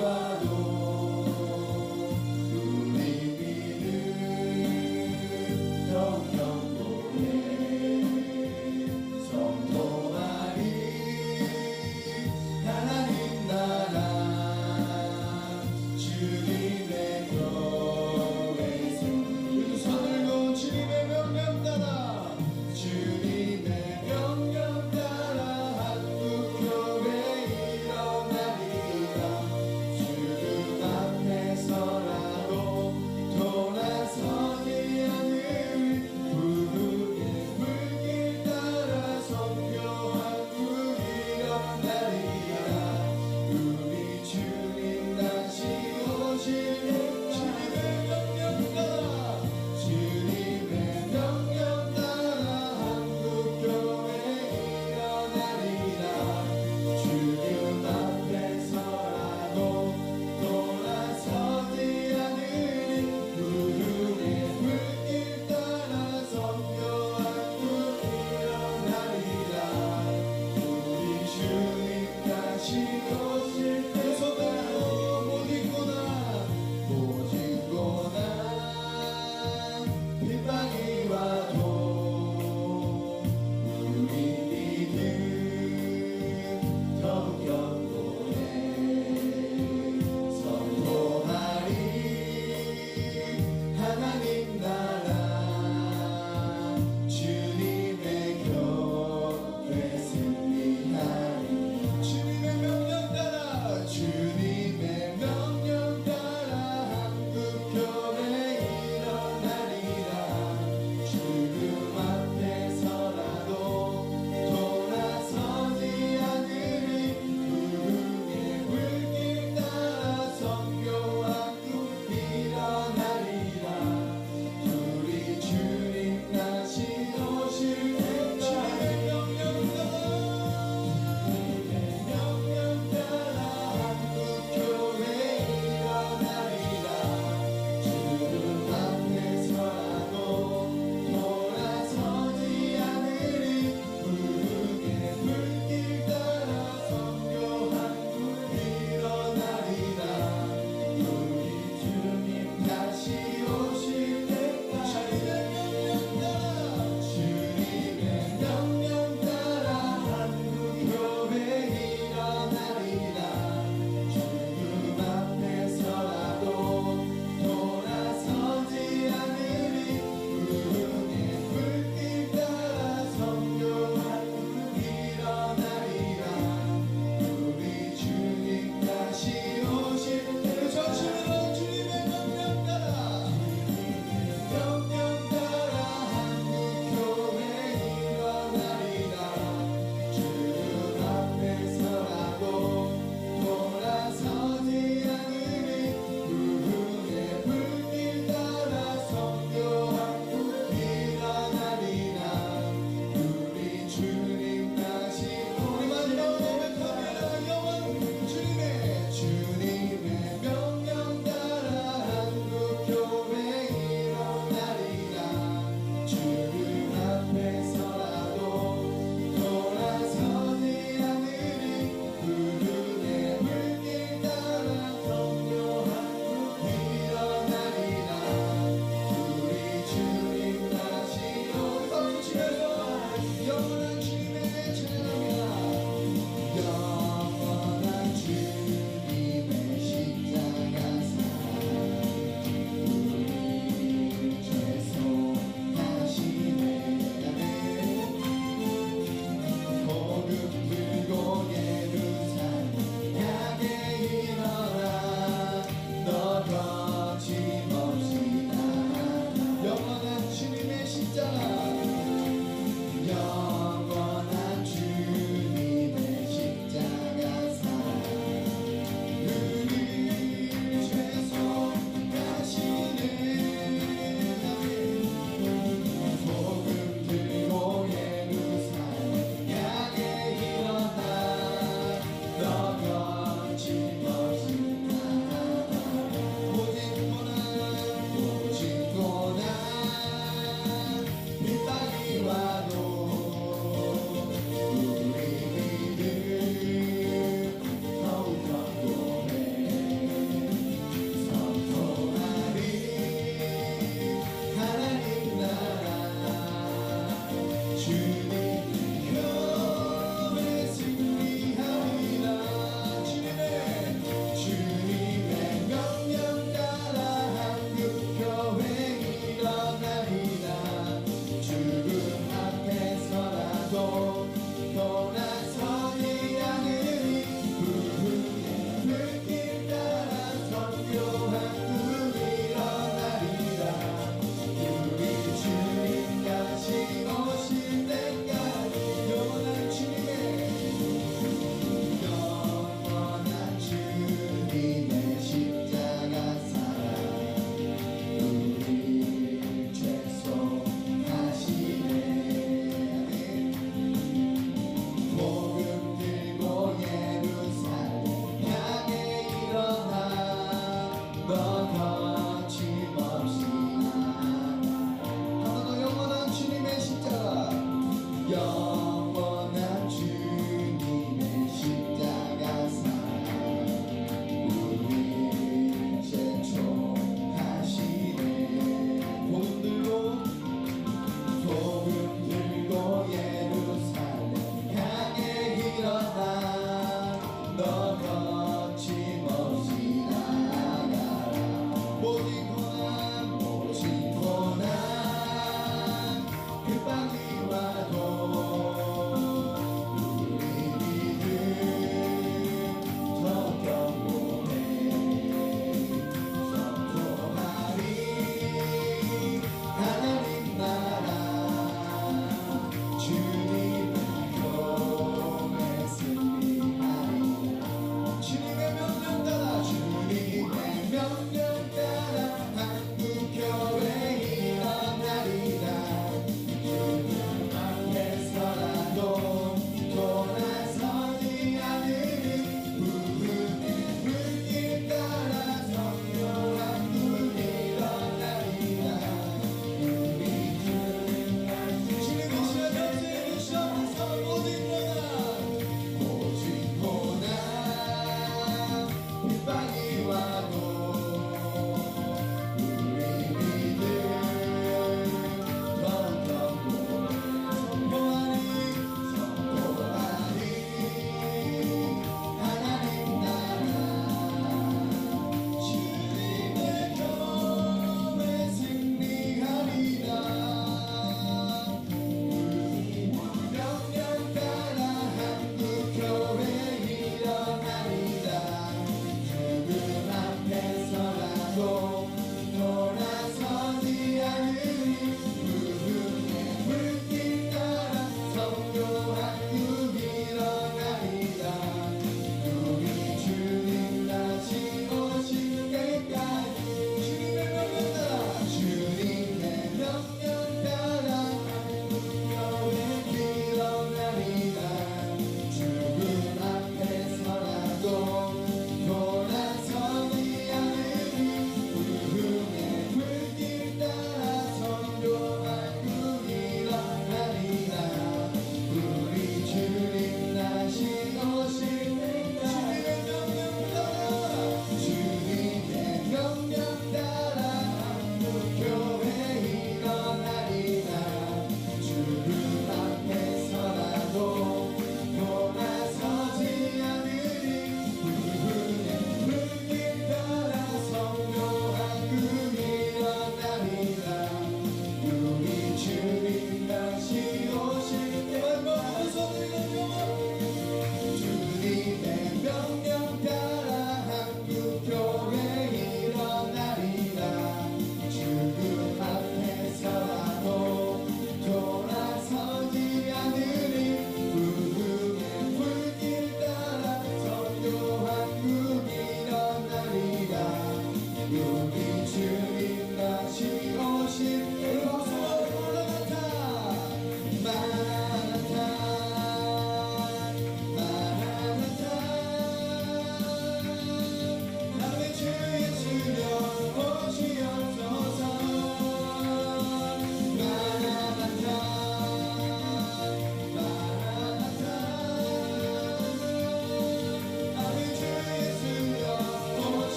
와도 우리 믿음 정경도에 성도하리 하나님 나라 주님의 교회에서 그 손을 놓은 주님의 명령 따라 주님의 명령 따라 한국교회 일어나리라 주를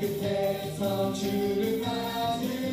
끝에서 주를 맞으리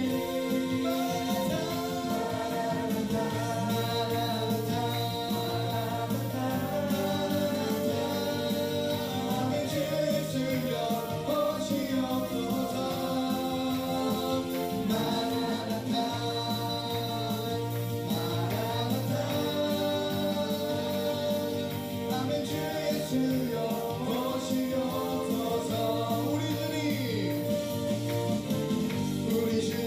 우리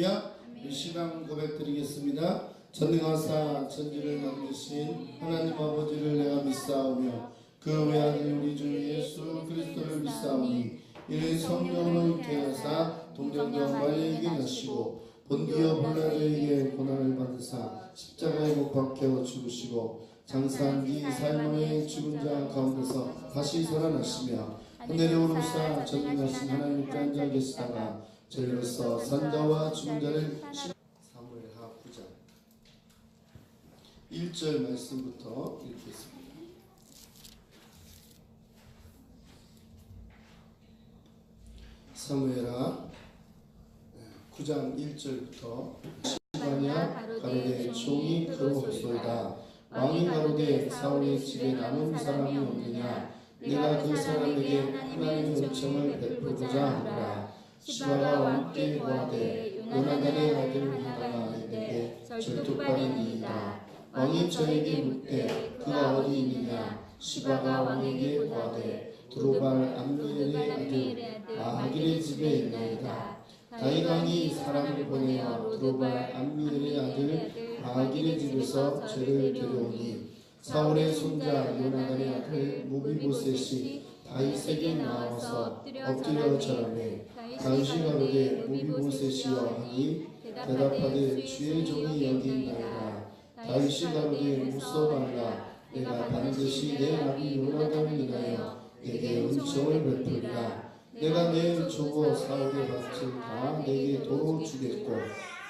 할렐루야. 이 시간 고백드리겠습니다. 전능하사 천지를 만드신 하나님 아버지를 내가 믿사오며 그 외아들 우리 주 예수 그리스도를 믿사오니 이는 성령으로 잉태하사 동정녀 마리아에게 나시고 본디오 빌라도에게 고난을 받으사 십자가에 못 박혀 죽으시고 장사한 뒤 사흘 죽은 자 가운데서 다시 살아나시며 하늘에 오르사 전능하신 하나님께 앉아 계시다가 저희로서 산자와 죽은 자를 사무엘하 9장 1절 말씀부터 읽겠습니다. 사무엘하 9장 1절부터 시바냐 가로되 종이 그러소이다. 왕이 가로되 사울의 집에 남은 사람이 없느냐. 내가 그 사람에게 하나님의 은총을 베푸고자 하노라. 시바가 왕께 고하되 요나단의 아들 유다가 내게 절뚝발이니이다. 왕이 저에게 묻되 그가 어디 있느냐. 시바가 왕에게 고하되 두루발 암미엘의 아들 아하길의 집에 있나이다. 다윗 왕이 사람을 보내어 두루발 암미엘의 아들 아하길의 집에서 죄를 데려오니 사울의 손자 요나단의 아들 무비보셋이 다윗에게 나와서 엎드려 절하매 다윗이 가로되 무비보셋이여 하니 대답하되 주의 종이 여기 있나이다. 다윗이 가로되 무서 말라. 내가 반드시 내 아비 요나단을 인하여 내게 은총을 베풀리라. 내가 내 조고 사울의 밭을 다 내게 도로 주겠고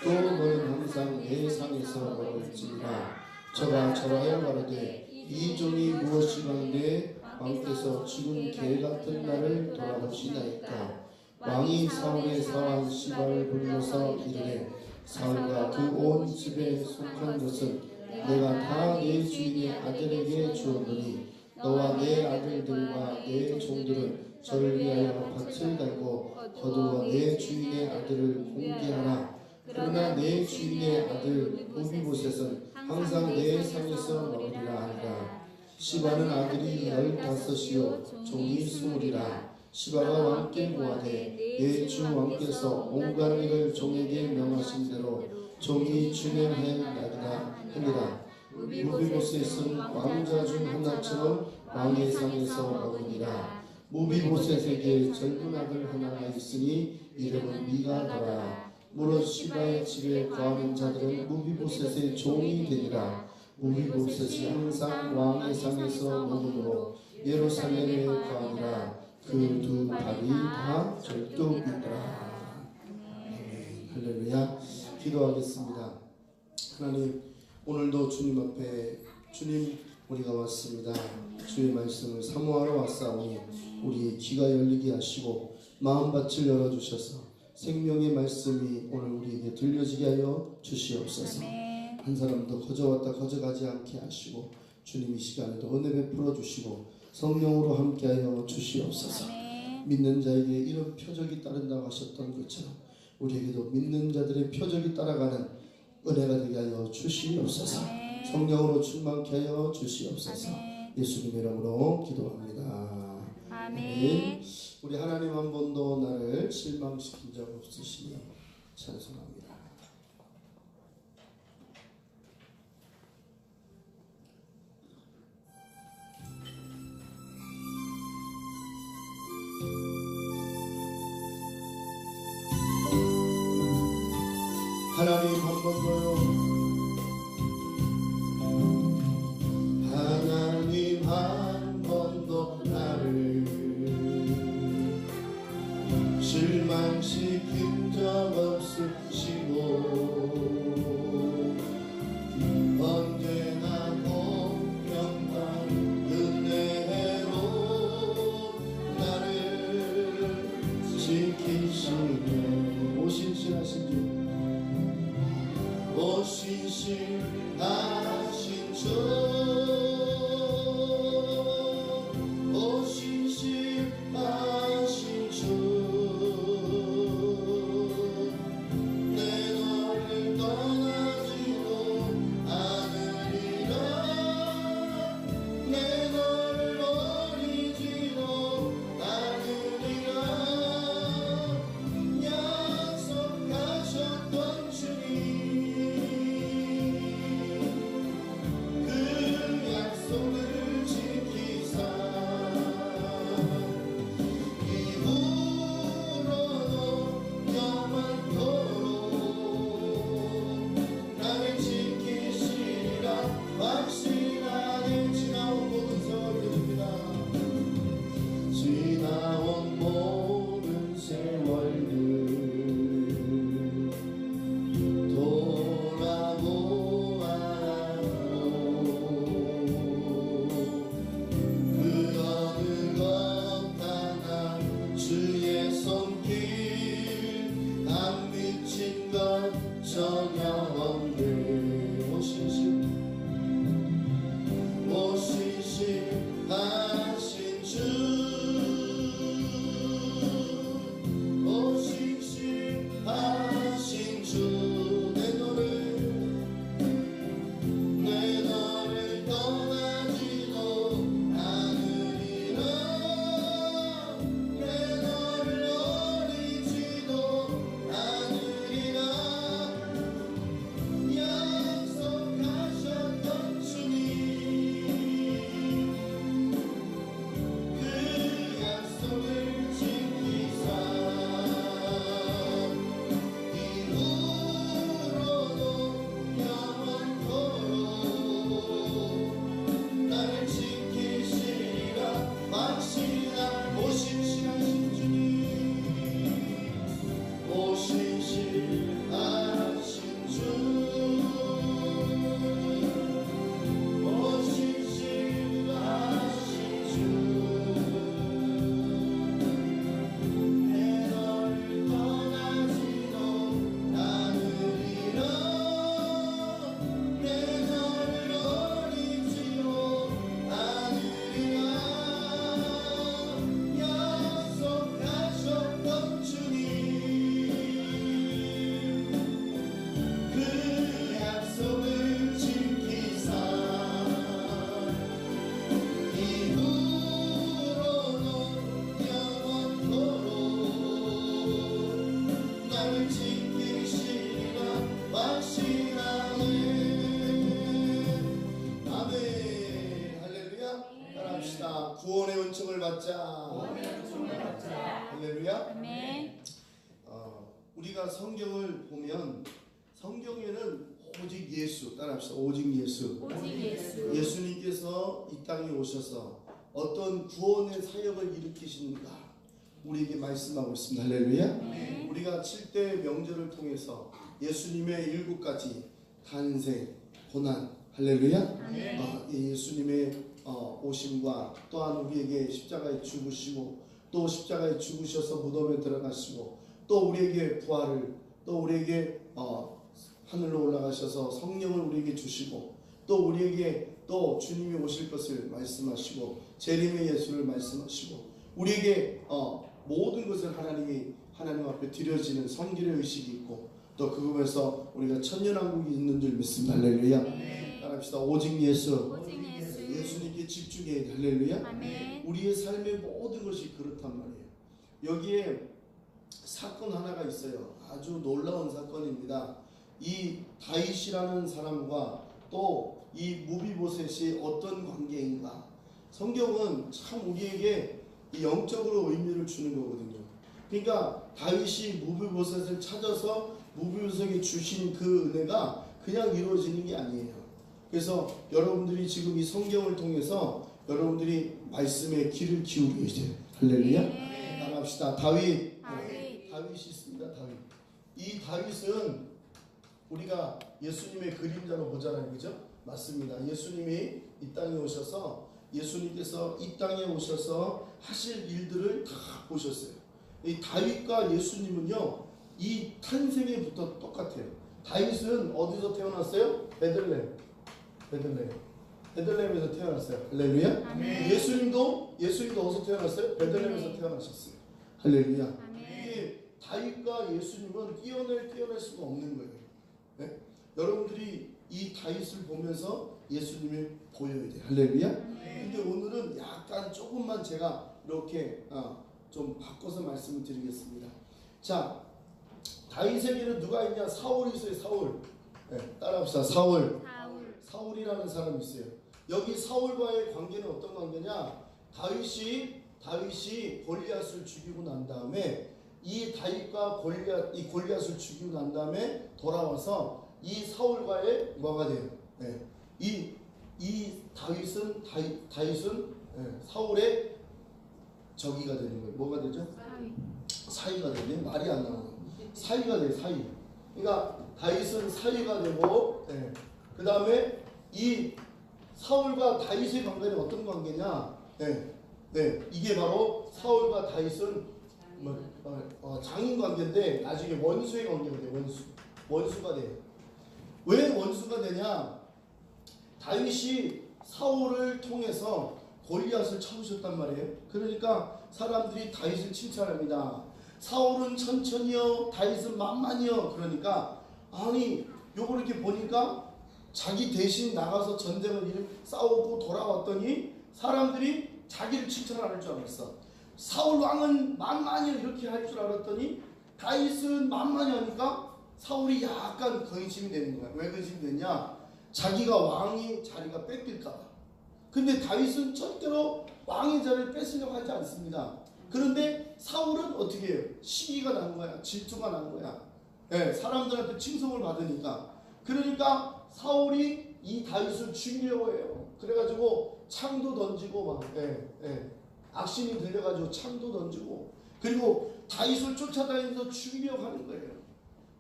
또 너는 항상 내 상에서 먹을지니라. 저가 절하여 가로되 이 종이 무엇이건데 왕께서 죽은 개 같은 나를 돌아보시나이까. 왕이 사울의 사환 시바를 불러서 이르되 사울과 그 온 집에 속한 것은 내가 다 내 주인의 아들에게 주었노니 너와 내 아들들과 내 종들은 저를 위하여 밭을 달고 거두어 내 주인의 아들을 공개하라. 그러나 내 주인의 아들 무비보셋은 항상 내 상에서 먹으리라 하니라. 시바는 아들이 15이요 종이 20이라. 시바가 왕께 고하되 내 주 왕께서 온갖 일을 종에게 명하신 대로 종이 준행하였나이다 하니라. 무비보셋은 왕자 중 하나처럼 왕의 상에서 먹으니라. 무비보셋에게 젊은 아들 하나가 있으니 이름은 미가더라. 무릇 시바의 집에 거하는 자들은 무비보셋의 종이 되니라. 무비보셋이 항상 왕의 상에서 먹으므로 예루살렘에 거하니라. 그 두 발이 다 절뚝이더라. 할렐루야. 기도하겠습니다. 하나님, 오늘도 주님 앞에 주님 우리가 왔습니다. 주의 말씀을 사모하러 왔사오니 우리 귀가 열리게 하시고 마음밭을 열어주셔서 생명의 말씀이 오늘 우리에게 들려지게 하여 주시옵소서. 한 사람도 거저왔다 거저가지 않게 하시고 주님 이 시간에도 은혜 베풀어 주시고 성령으로 함께하여 주시옵소서. 믿는 자에게 이런 표적이 따른다고 하셨던 것처럼 우리에게도 믿는 자들의 표적이 따라가는 은혜가 되게 하여 주시옵소서. 성령으로 충만케 하여 주시옵소서. 예수님 이름으로 기도합니다. 아멘. 우리 하나님 한 번도 나를 실망시킨 적 없으시며 찬송합니다. 하나님 한 번도요. 하나님 한 번도 나를 실망시킨 적 없으시고 언제나 공평한 은혜로 나를 지키시네. 오신실하신 주 오신실하신 주 오신실하신 주 내 너를 떠나지 정령계 오신신 하신 주 하신 주 내 너를 떠나지도 않으리라 내 너를 버리지도 않으리라 약속하셨던 주님 그 약속을 지키사 이후로도 영원토록 나를 지키시리라 확신하신 주님 오신실하신 주 내 너를 떠나지도 않으리라 내 너를 버리지도 않으리라 약속하셨던 주님 그 약속을 지키사 이후로는 영원토록 나를 지키시리라 확신하네 아멘 할렐루야 따라합시다 구원의 은총을 받자 할렐루야 아멘. 우리가 성경을 보면 성경에는 오직 예수 따라합시다 오직 예수 오직 예수. 예수님께서 이 땅에 오셔서 어떤 구원의 사역을 일으키시는가 우리에게 말씀하고 있습니다. 할렐루야. 네. 우리가 7대 명절을 통해서 예수님의 7가지 탄생, 고난, 할렐루야. 네. 예수님의 오심과 또한 우리에게 십자가에 죽으시고 또 십자가에 죽으셔서 무덤에 들어가시고 또 우리에게 부활을 또 우리에게 하늘로 올라가셔서 성령을 우리에게 주시고 또 우리에게 또 주님이 오실 것을 말씀하시고 재림의 예수를 말씀하시고 우리에게 모든 것을 하나님 앞에 드려지는 성질의 의식이 있고 또 그곳에서 우리가 천년왕국이 있는 줄 믿습니다. 할렐루야. 네. 따라합시다. 오직 예수. 오직 예수. 예수님께 집중해야 돼. 할렐루야. 아멘. 우리의 삶의 모든 것이 그렇단 말이에요. 여기에 사건 하나가 있어요. 아주 놀라운 사건입니다. 이 다윗이라는 사람과 또 이 무비보셋이 어떤 관계인가? 성경은 참 우리에게 이 영적으로 의미를 주는 거거든요. 그러니까 다윗이 무비보셋을 찾아서 무비보셋에게 주신 그 은혜가 그냥 이루어지는 게 아니에요. 그래서 여러분들이 지금 이 성경을 통해서 여러분들이 말씀에 귀를 기울여야 돼요. 할렐루야. 네. 따라합시다. 다윗. 다윗. 다윗이 있습니다. 다윗. 이 다윗은 우리가 예수님의 그림자로 보잖아요. 그죠? 맞습니다. 예수님이 이 땅에 오셔서 예수님께서 이 땅에 오셔서 하실 일들을 다 보셨어요. 이 다윗과 예수님은요, 이 탄생에부터 똑같아요. 다윗은 어디서 태어났어요? 베들레헴에서 태어났어요. 할렐루야. 아멘. 예수님도 어디서 태어났어요? 베들레헴에서 태어나셨어요. 할렐루야. 아멘. 이게 다윗과 예수님은 띄어낼 수가 없는 거예요. 네? 여러분들이 이 다윗을 보면서 예수님을 보여야 돼요. 할렐루야. 근데 오늘은 약간 조금만 제가 이렇게 좀 바꿔서 말씀을 드리겠습니다. 자, 다윗에게는 누가 있냐? 사울이 있어요. 사울. 네, 따라합시다. 사울이라는 사람이 있어요. 여기 사울과의 관계는 어떤 관계냐? 다윗이 골리앗을 죽이고 난 다음에 이 다윗과 골리앗을 죽이고 난 다음에 돌아와서 이 사울과의 뭐가 돼요? 네. 이 다윗은 사울의 적이가 되는 거예요. 뭐가 되죠? 사위가 되네. 말이 안 나오네. 사위가 돼요. 사위. 그러니까 다윗은 사위가 되고, 네. 그 다음에 이 사울과 다윗의 관계는 어떤 관계냐? 네, 이게 바로 사울과 다윗은 장인 관계인데 나중에 원수의 관계가 돼요. 원수가 돼요. 왜 원수가 되냐? 다윗이 사울을 통해서 골리앗을 쳐부셨단 말이에요. 그러니까 사람들이 다윗을 칭찬합니다. 사울은 천천히요, 다윗은 만만히요. 그러니까 아니 요거 이렇게 보니까 자기 대신 나가서 전쟁을 싸우고 돌아왔더니 사람들이 자기를 칭찬할 줄 알았어. 사울 왕은 만만히 이렇게 할 줄 알았더니 다윗은 만만히 하니까 사울이 약간 근심이 되는 거야. 왜 근심이 됐냐? 자기가 왕이 자리가 뺏길까 봐. 근데 다윗은 절대로 왕의 자리를 뺏으려고 하지 않습니다. 그런데 사울은 어떻게 해요? 시기가 난 거야. 질투가 난 거야. 예, 사람들한테 칭송을 받으니까. 그러니까 사울이 이 다윗을 죽이려고 해요. 그래가지고 창도 던지고 막 악신이 들려가지고 창도 던지고 그리고 다윗을 쫓아다니면서 죽이려고 하는 거예요.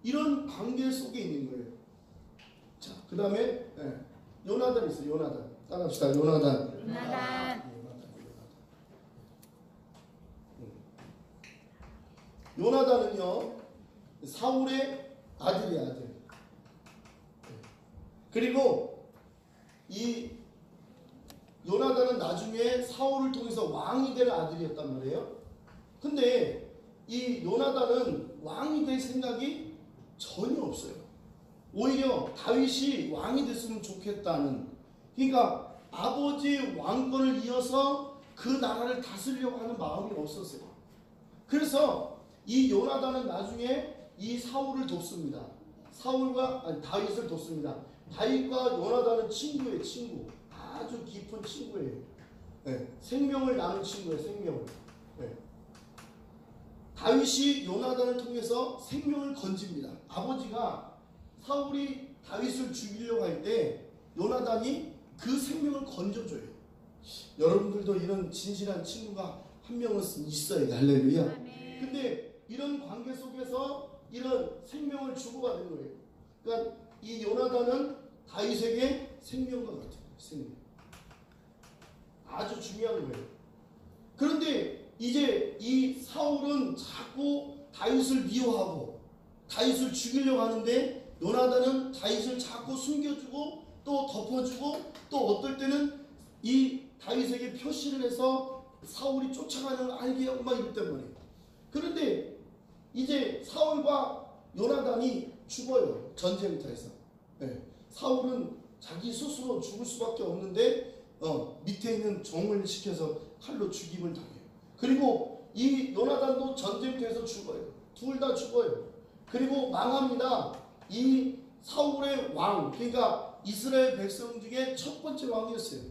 이런 관계 속에 있는 거예요. 자, 그 다음에 요나단 있어요. 요나단 따라합시다. 요나단. 요나단은요 사울의 아들이야, 아들. 그리고 이 요나단은 나중에 사울을 통해서 왕이 될 아들이었단 말이에요. 근데 이 요나단은 왕이 될 생각이 전혀 없어요. 오히려 다윗이 왕이 됐으면 좋겠다는, 그러니까 아버지 왕권을 이어서 그 나라를 다스리려고 하는 마음이 없었어요. 그래서 이 요나단은 나중에 이 사울을 돕습니다. 다윗을 돕습니다. 다윗과 요나단은 친구예요, 친구. 아주 깊은 친구예요. 네. 생명을 나눈 친구예요, 생명을. 네. 다윗이 요나단을 통해서 생명을 건집니다. 아버지가 사울이 다윗을 죽이려고 할 때 요나단이 그 생명을 건져줘요. 여러분들도 이런 진실한 친구가 한 명은 있어요. 할렐루야. 근데 이런 관계 속에서 이런 생명을 주고받은 거예요. 그러니까 이 요나단은 다윗에게 생명과 같은 거예요. 생명. 아주 중요한 거예요. 그런데 이제 이 사울은 자꾸 다윗을 미워하고 다윗을 죽이려고 하는데 요나단은 다윗을 자꾸 숨겨주고 또 덮어주고 또 어떨 때는 이 다윗에게 표시를 해서 사울이 쫓아가는 걸 알게 하고 막 이랬단 말이에요. 그런데 이제 사울과 요나단이 죽어요. 전쟁터에서. 네. 사울은 자기 스스로 죽을 수밖에 없는데 밑에 있는 종을 시켜서 칼로 죽임을 당해요. 그리고 이 요나단도 전쟁터에서 죽어요. 둘 다 죽어요. 그리고 망합니다. 이 사울의 왕, 그러니까 이스라엘 백성 중에 첫 번째 왕이었어요.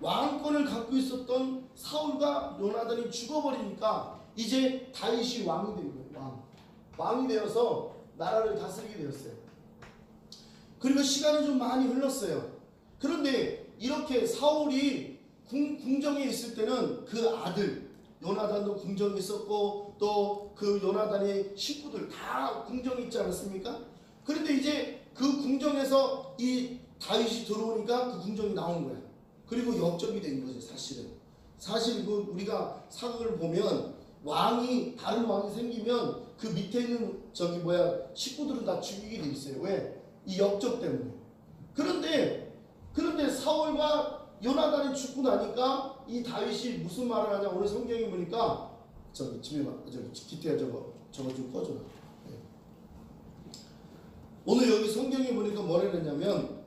왕권을 갖고 있었던 사울과 요나단이 죽어버리니까 이제 다윗이 왕이 된 거예요. 왕이 되어서 나라를 다스리게 되었어요. 그리고 시간이 좀 많이 흘렀어요. 그런데 이렇게 사울이 궁정에 있을 때는 그 아들 요나단도 궁정에 있었고 또 그 요나단의 식구들 다 궁정에 있지 않았습니까? 그런데 이제 그 궁정에서 이 다윗이 들어오니까 그 궁정이 나온 거야. 그리고 역적이 된 거죠. 사실 그 우리가 사극을 보면 다른 왕이 생기면 그 밑에 있는 식구들은 다 죽이게 돼 있어요. 왜? 이 역적 때문에. 그런데 사울과 요나단이 죽고 나니까 이 다윗이 무슨 말을 하냐. 오늘 성경에 보니까 기태야 저거 좀 꺼줘라. 네. 오늘 여기 성경에 보니까 뭐라 그랬냐면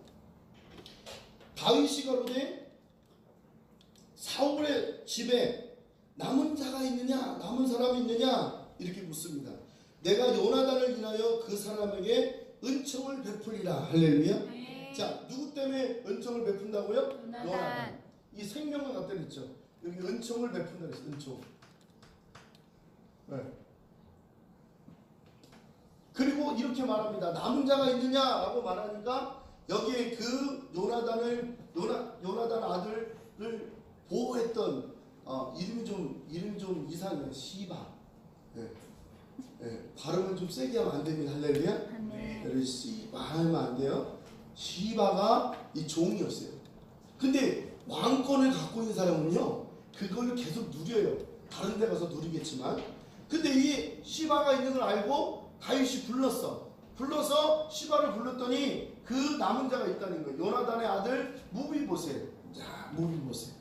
다윗이 가로되 사울의 집에 남은 자가 있느냐, 남은 사람이 있느냐 이렇게 묻습니다. 내가 요나단을 인하여 그 사람에게 은총을 베풀리라. 할렐루야. 네. 자, 누구 때문에 은총을 베푼다고요? 요나단. 이 생명과 같다 그랬죠. 여기 은총을 베푼다 그랬어요. 은총. 네. 그리고 이렇게 말합니다. 남은 자가 있느냐라고 말하니까 여기에 그 요나단 아들을 보호했던 이름이 좀 이상해요. 시바. 네. 네. 발음을 좀 세게 하면 안 됩니다. 할렐루야. 네. 시바 하면 안 돼요. 시바가 이 종이었어요. 근데 왕권을 갖고 있는 사람은요, 그걸 계속 누려요. 다른 데 가서 누리겠지만. 근데 이 시바가 있는 걸 알고 다윗이 불렀어. 불러서 시바를 불렀더니 그 남은 자가 있다는 거예요. 요나단의 아들 무비보셋. 자, 무비보셋.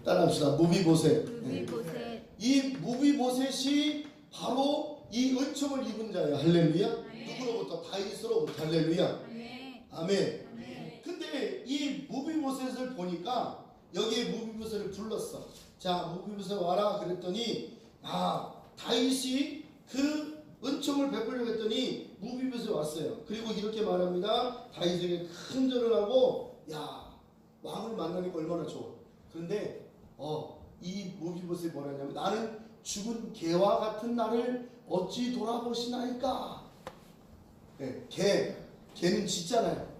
따라합시다. 무비보셋. 무비보셋. 이 무비보셋이 바로 이 은총을 입은 자예요. 할렐루야. 누구로부터? 다윗으로부터. 할렐루야. 아멘. 근데 이 무비보셋을 보니까 여기에 무비보셋을 불렀어. 자, 무비보셋 와라 그랬더니 다윗이 그 은총을 베풀려고 했더니 무비보셋이 왔어요. 그리고 이렇게 말합니다. 다윗에게 큰 절을 하고 야, 왕을 만나니까 얼마나 좋아. 그런데 이 무비보셋이 뭐라냐면 나는 죽은 개와 같은 나를 어찌 돌아보시나이까. 네, 개는 짖잖아요.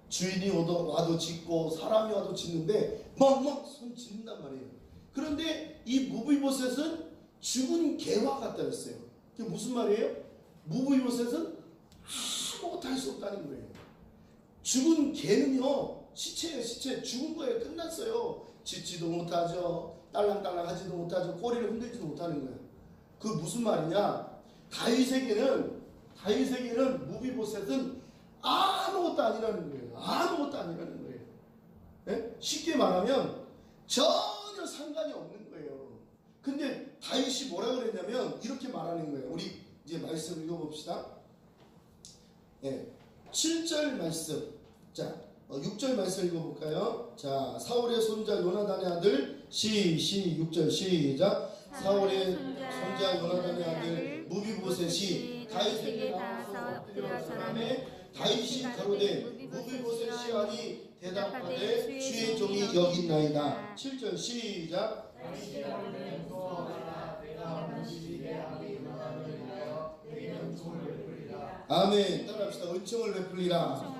주인이 와도 짖고 사람이 와도 짖는데 막 손 짖는단 말이에요. 그런데 이 무비보셋은 죽은 개와 같다 했어요. 그게 무슨 말이에요? 무비보셋은 아무것도 할 수 없다는 거예요. 죽은 개는요, 시체예요. 시체. 죽은 거예요. 끝났어요. 짖지도 못하죠. 딸랑딸랑 하지도 못하죠. 꼬리를 흔들지도 못하는 거예요. 그 무슨 말이냐? 다윗에게는 무비보셋은 아무것도 아니라는 거예요. 아무것도 아니라는 거예요. 네? 쉽게 말하면 전혀 상관이 없는 거예요. 근데 다윗이 뭐라 그랬냐면 이렇게 말하는 거예요. 우리 이제 말씀 읽어봅시다. 네. 7절 말씀. 자, 6절 말씀 읽어볼까요? 자, 사울의 손자 요나단의 아들 6절 시작. 사울의 손자 요나단의 아들 무비보셋이 다윗에게 나와서 엎드려 절하매 다윗이 가로되 무비보셋이 하니 대답하되 주의 종이 여기 있나이다. 7절 시작. 다윗이 가로되 무서워하라 내가 무시히 내 아비 요나단을 위하여 내게 은총을 베풀리라. 아멘. 따라합시다. 은총을 베풀리라.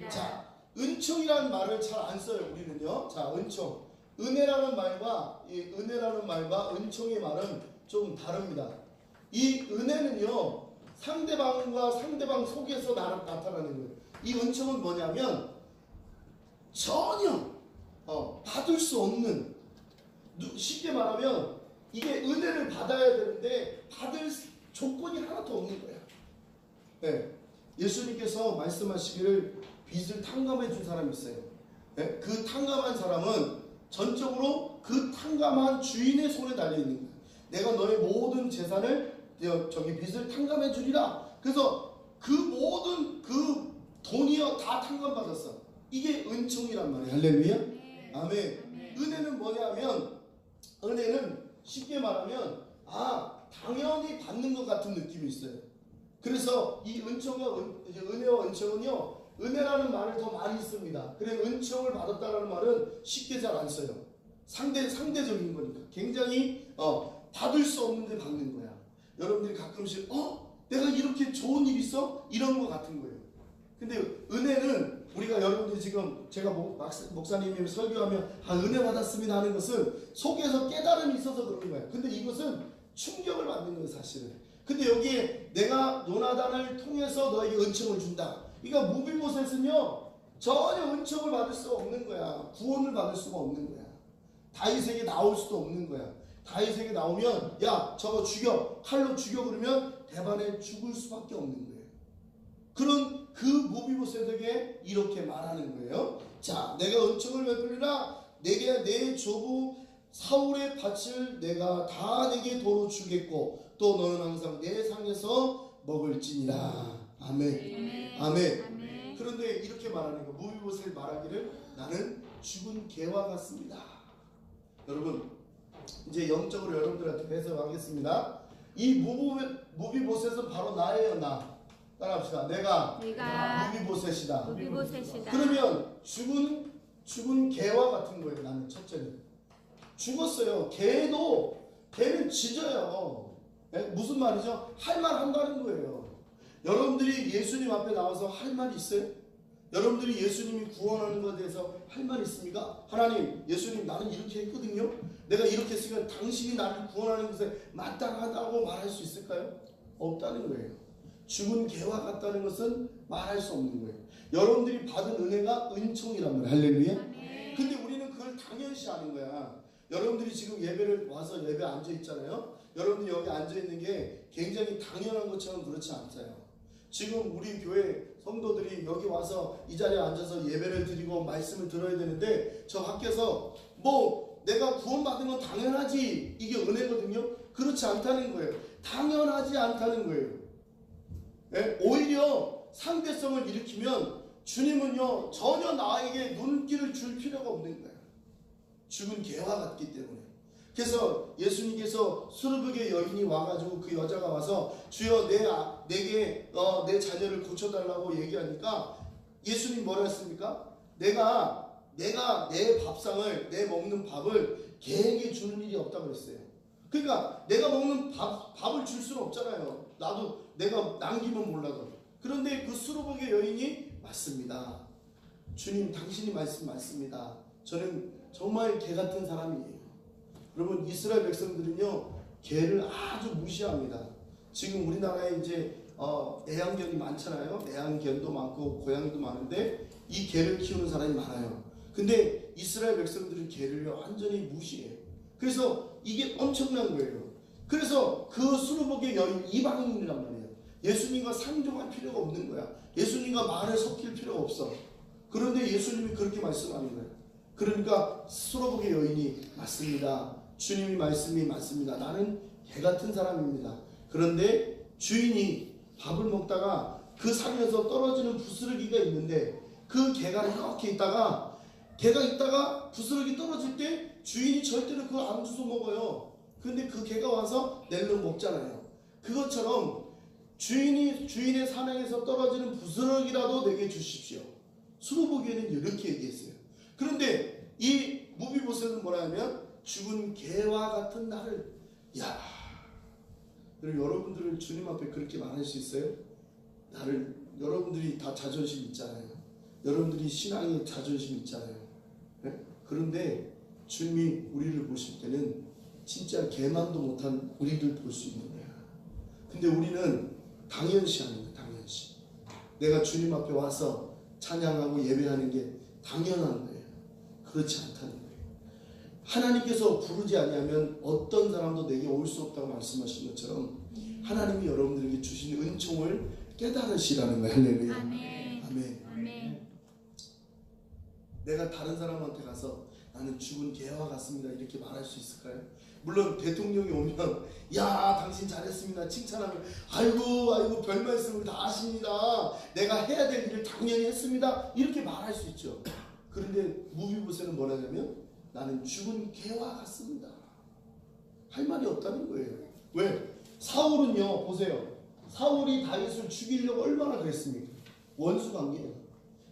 자, 은총이라는 말을 잘 안 써요. 우리는요. 자, 은총. 은혜라는 말과 은총의 말은 조금 다릅니다. 이 은혜는요, 상대방 속에서 나타나는 거예요. 이 은총은 뭐냐면 전혀 받을 수 없는, 쉽게 말하면 이게 은혜를 받아야 되는데 받을 조건이 하나도 없는 거예요. 네. 예수님께서 말씀하시기를 빚을 탕감해 준 사람이 있어요. 네? 그 탕감한 사람은 전적으로 그 탕감한 주인의 손에 달려 있는 거예요. 내가 너의 모든 재산을 빚을 탕감해 주리라. 그래서 그 모든 그 돈이요 다 탕감받았어. 이게 은총이란 말이에요. 할렐루야. 아멘. 은혜는 뭐냐면, 은혜는 쉽게 말하면 당연히 받는 것 같은 느낌이 있어요. 그래서 이 은혜와 은총은요, 은혜라는 말을 더 많이 씁니다. 그래, 은총을 받았다라는 말은 쉽게 잘 안 써요. 상대적인 거니까. 굉장히 받을 수 없는데 받는 거야. 여러분들이 가끔씩 내가 이렇게 좋은 일 있어? 이런 거 같은 거예요. 근데 은혜는 우리가 여러분들이 지금 제가 목사님이 설교하면 은혜 받았습니다 하는 것은 속에서 깨달음이 있어서 그런 거예요. 근데 이것은 충격을 받는 거예요, 사실은. 근데 여기에 내가 요나단을 통해서 너에게 은총을 준다. 그러니까 무비보셋은요 전혀 은총을 받을 수가 없는 거야. 구원을 받을 수가 없는 거야. 다윗에게 나올 수도 없는 거야. 다윗에게 나오면 야 저거 죽여, 칼로 죽여 그러면 대반에 죽을 수밖에 없는 거예요. 그런 그 무비보셋에게 이렇게 말하는 거예요. 자, 내가 은총을 베풀리라. 내게 내 조부 사울의 밭을 내가 다 내게 도로 주겠고 또 너는 항상 내 상에서 먹을지니라. 아멘. 아멘. 그런데 이렇게 말하는 거, 무비보셋이 말하기를 나는 죽은 개와 같습니다. 여러분, 이제 영적으로 여러분들한테 해석하겠습니다. 이 무비보셋은 바로 나예요. 나. 따라합시다. 내가 무비보셋이다. 그러면 죽은 개와 같은 거예요. 나는 첫째는 죽었어요. 개는 짖어요. 네? 무슨 말이죠? 할 말 한다는 거예요. 여러분들이 예수님 앞에 나와서 할 말이 있어요? 여러분들이 예수님이 구원하는 것에 대해서 할 말 있습니까? 하나님, 예수님 나는 이렇게 했거든요. 내가 이렇게 했으니까 당신이 나를 구원하는 것에 마땅하다고 말할 수 있을까요? 없다는 거예요. 죽은 개와 같다는 것은 말할 수 없는 거예요. 여러분들이 받은 은혜가 은총이란 말이에요. 할렐루야. 근데 우리는 그걸 당연시하는 거야. 여러분들이 지금 예배를 와서 예배 앉아 있잖아요. 여러분이 여기 앉아있는 게 굉장히 당연한 것처럼 그렇지 않아요. 지금 우리 교회 성도들이 여기 와서 이 자리에 앉아서 예배를 드리고 말씀을 들어야 되는데 저 밖에서 뭐 내가 구원받은 건 당연하지 이게 은혜거든요. 그렇지 않다는 거예요. 당연하지 않다는 거예요. 네? 오히려 상대성을 일으키면 주님은요 전혀 나에게 눈길을 줄 필요가 없는 거예요. 죽은 개와 같기 때문에. 그래서 예수님께서 수르복의 여인이 와가지고 그 여자가 와서 주여 내게 내 자녀를 고쳐달라고 얘기하니까 예수님 뭐라 했습니까? 내가 내 밥상을 내 먹는 밥을 개에게 주는 일이 없다고 그랬어요. 그러니까 내가 먹는 밥을 줄 수는 없잖아요. 나도 내가 남기면 몰라도. 그런데 그 수르복의 여인이 맞습니다. 주님 당신이 말씀 맞습니다. 저는 정말 개 같은 사람이에요. 여러분 이스라엘 백성들은요 개를 아주 무시합니다. 지금 우리나라에 이제 애완견이 많잖아요. 애완견도 많고 고양이도 많은데 이 개를 키우는 사람이 많아요. 근데 이스라엘 백성들은 개를 완전히 무시해요. 그래서 이게 엄청난 거예요. 그래서 그 수르복의 여인 이방인이란 말이에요. 예수님과 상종할 필요가 없는 거야. 예수님과 말을 섞일 필요가 없어. 그런데 예수님이 그렇게 말씀하는 거예요. 그러니까 수르복의 여인이 맞습니다. 주님이 말씀이 맞습니다. 나는 개 같은 사람입니다. 그런데 주인이 밥을 먹다가 그 상에서 떨어지는 부스러기가 있는데 그 개가 이렇게 있다가 부스러기 떨어질 때 주인이 절대로 그걸 안 주워 먹어요. 그런데 그 개가 와서 낼름 먹잖아요. 그것처럼 주인의 사냥에서 떨어지는 부스러기라도 내게 주십시오. 수르복에는 이렇게 얘기했어요. 그런데 이 무비보셋은 뭐라 하면 죽은 개와 같은 나를 여러분들은 주님 앞에 그렇게 말할 수 있어요? 여러분들이 다 자존심 있잖아요. 여러분들이 신앙에 자존심 있잖아요. 네? 그런데 주님이 우리를 보실 때는 진짜 개만도 못한 우리를 볼 수 있는 거야. 근데 우리는 당연시하는 거야. 당연시. 내가 주님 앞에 와서 찬양하고 예배하는 게 당연한 거예요. 그렇지 않다는 거예요. 하나님께서 부르지 아니하면 어떤 사람도 내게 올 수 없다고 말씀하신 것처럼 하나님이 여러분들에게 주신 은총을 깨달으시라는 거예요. 할렐루야. 아멘. 아멘. 아멘. 내가 다른 사람한테 가서 나는 죽은 개와 같습니다 이렇게 말할 수 있을까요? 물론 대통령이 오면 야 당신 잘했습니다 칭찬하면 아이고 별 말씀을 다 하십니다. 내가 해야 될 일을 당연히 했습니다 이렇게 말할 수 있죠. 그런데 무비보셋은 뭐라냐면 나는 죽은 개와 같습니다. 할 말이 없다는 거예요. 왜? 사울은요 보세요. 사울이 다윗을 죽이려고 얼마나 그랬습니까? 원수관계예요.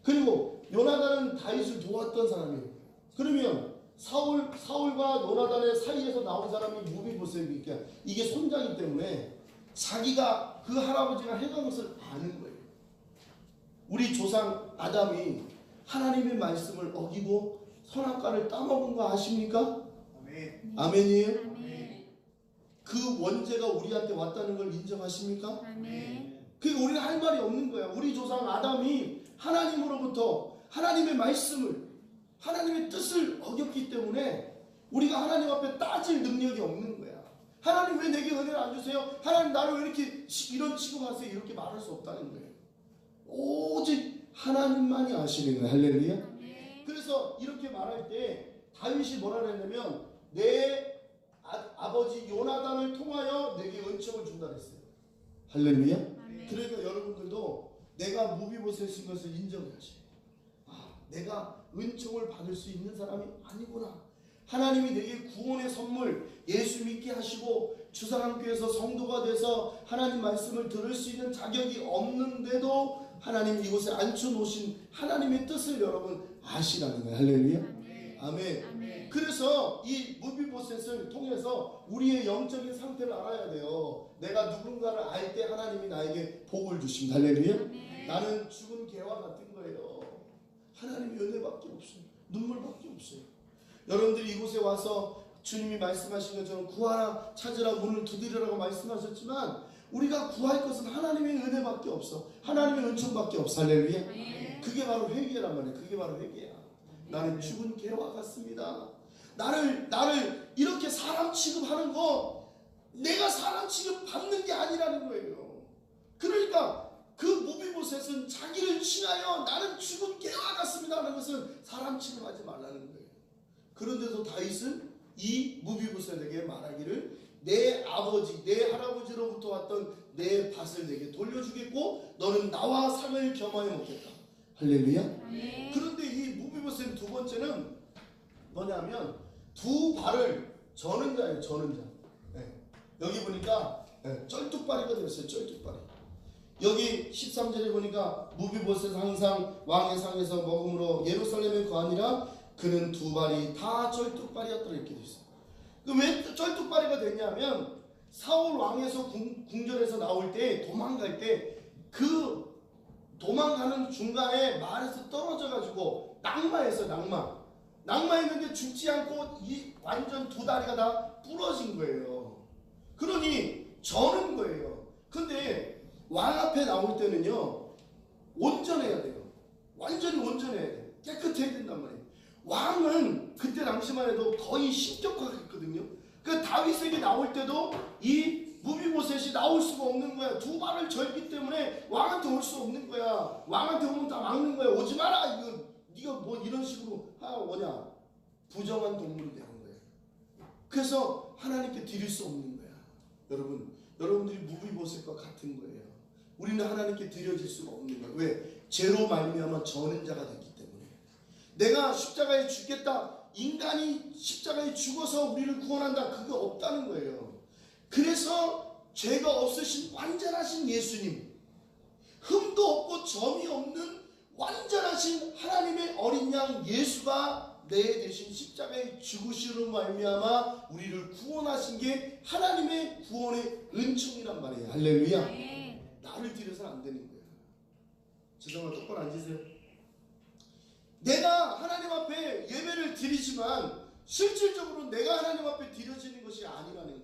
그리고 요나단은 다윗을 도왔던 사람이에요. 그러면 사울과 요나단의 사이에서 나온 사람이 무비보셋이니까 이게 손자이기 때문에 자기가 그 할아버지가 행한 것을 아는 거예요. 우리 조상 아담이 하나님의 말씀을 어기고 선악과를 따먹은 거 아십니까? 아멘. 아멘이에요? 아멘. 그 원죄가 우리한테 왔다는 걸 인정하십니까? 아멘. 그러니까 우리는 할 말이 없는 거야. 우리 조상 아담이 하나님으로부터 하나님의 말씀을 하나님의 뜻을 어겼기 때문에 우리가 하나님 앞에 따질 능력이 없는 거야. 하나님 왜 내게 은혜를 안 주세요? 하나님 나를 왜 이렇게 이런 취급하세요? 이렇게 말할 수 없다는 거예요. 오직 하나님만이 아시는 거예요. 할렐루야. 아멘. 그래서 이렇게 말할 때 다윗이 뭐라 그랬냐면 내 아버지 요나단을 통하여 내게 은총을 준다 그랬어요. 할렐루야. 아멘. 그러니까 여러분들도 내가 무비보셋인 것을 인정하셔요. 내가 은총을 받을 수 있는 사람이 아니구나. 하나님이 내게 구원의 선물 예수 믿게 하시고 주사랑교회에서 성도가 돼서 하나님 말씀을 들을 수 있는 자격이 없는데도 하나님 이곳에 앉혀놓으신 하나님의 뜻을 여러분 아시라는 거예요. 할렐루야. 아멘. 아멘. 아멘. 그래서 이 무비보셋을 통해서 우리의 영적인 상태를 알아야 돼요. 내가 누군가를 알 때 하나님이 나에게 복을 주십니다. 할렐루야. 아멘. 나는 죽은 개와 같은 거예요. 하나님의 은혜밖에 없어요. 눈물밖에 없어요. 여러분들이 이곳에 와서 주님이 말씀하신 것처럼 구하라 찾으라 문을 두드리라고 말씀하셨지만 우리가 구할 것은 하나님의 은혜밖에 없어. 하나님의 은총밖에 없어. 할렐루야. 그게 바로 회개란 말이에요. 그게 바로 회개야. 나는 죽은 개와 같습니다. 나를 이렇게 사람 취급하는 거 내가 것은 자기를 칭하여 나는 죽은 개와 같습니다 하는 것은 사람 취급하지 말라는 거예요. 그런데도 다윗은 이 무비보셋에게 말하기를 내 아버지 내 할아버지로부터 왔던 내 밭을 내게 돌려주겠고 너는 나와 상을 겸하여 먹겠다. 할렐루야. 네. 그런데 이 무비보셋 두 번째는 뭐냐면 두 발을 저는 자예요. 저는 자. 네. 여기 보니까 쩔뚝발이가 되었어요. 쩔뚝발이. 여기 13절에 보니까 무비보셋 항상 왕의 상에서 먹음으로 예루살렘에 거하니라 그는 두 발이 다 쩔뚝발이었더라 이렇게 되어 있어요. 왜 쩔뚝발이가 됐냐면 사울 왕에서 궁전에서 나올 때 도망갈 때 그 도망가는 중간에 말에서 떨어져 가지고 낙마했어. 낙마했는데 죽지 않고 이 완전 두 다리가 다 부러진 거예요. 그러니 저는 거예요. 근데 왕 앞에 나올 때는요 온전해야 돼요. 완전히 온전해야 돼요. 깨끗해야 된단 말이에요. 왕은 그때 당시만 해도 거의 신격화했거든요. 그 다윗에게 나올 때도 이 무비보셋이 나올 수가 없는 거야. 두 발을 절기 때문에 왕한테 올 수 없는 거야. 왕한테 오면 다 막는 거야. 오지 마라. 이거 네가 뭐 이런 식으로 뭐냐 부정한 동물이 되는 거예요. 그래서 하나님께 드릴 수 없는 거야. 여러분들이 무비보셋과 같은 거예요. 우리는 하나님께 드려질 수가 없는 거예요. 왜? 죄로 말미암아 저는 자가 됐기 때문에. 내가 십자가에 죽겠다. 인간이 십자가에 죽어서 우리를 구원한다. 그게 없다는 거예요. 그래서 죄가 없으신 완전하신 예수님, 흠도 없고 점이 없는 완전하신 하나님의 어린 양 예수가 내 대신 십자가에 죽으시는 말미암아 우리를 구원하신 게 하나님의 구원의 은총이란 말이에요. 할렐루야. 네. 나를 드려서는 안 되는 거예요. 죄송합니다. 똑바로 앉으세요. 내가 하나님 앞에 예배를 드리지만 실질적으로 내가 하나님 앞에 드려지는 것이 아니라는 거예요.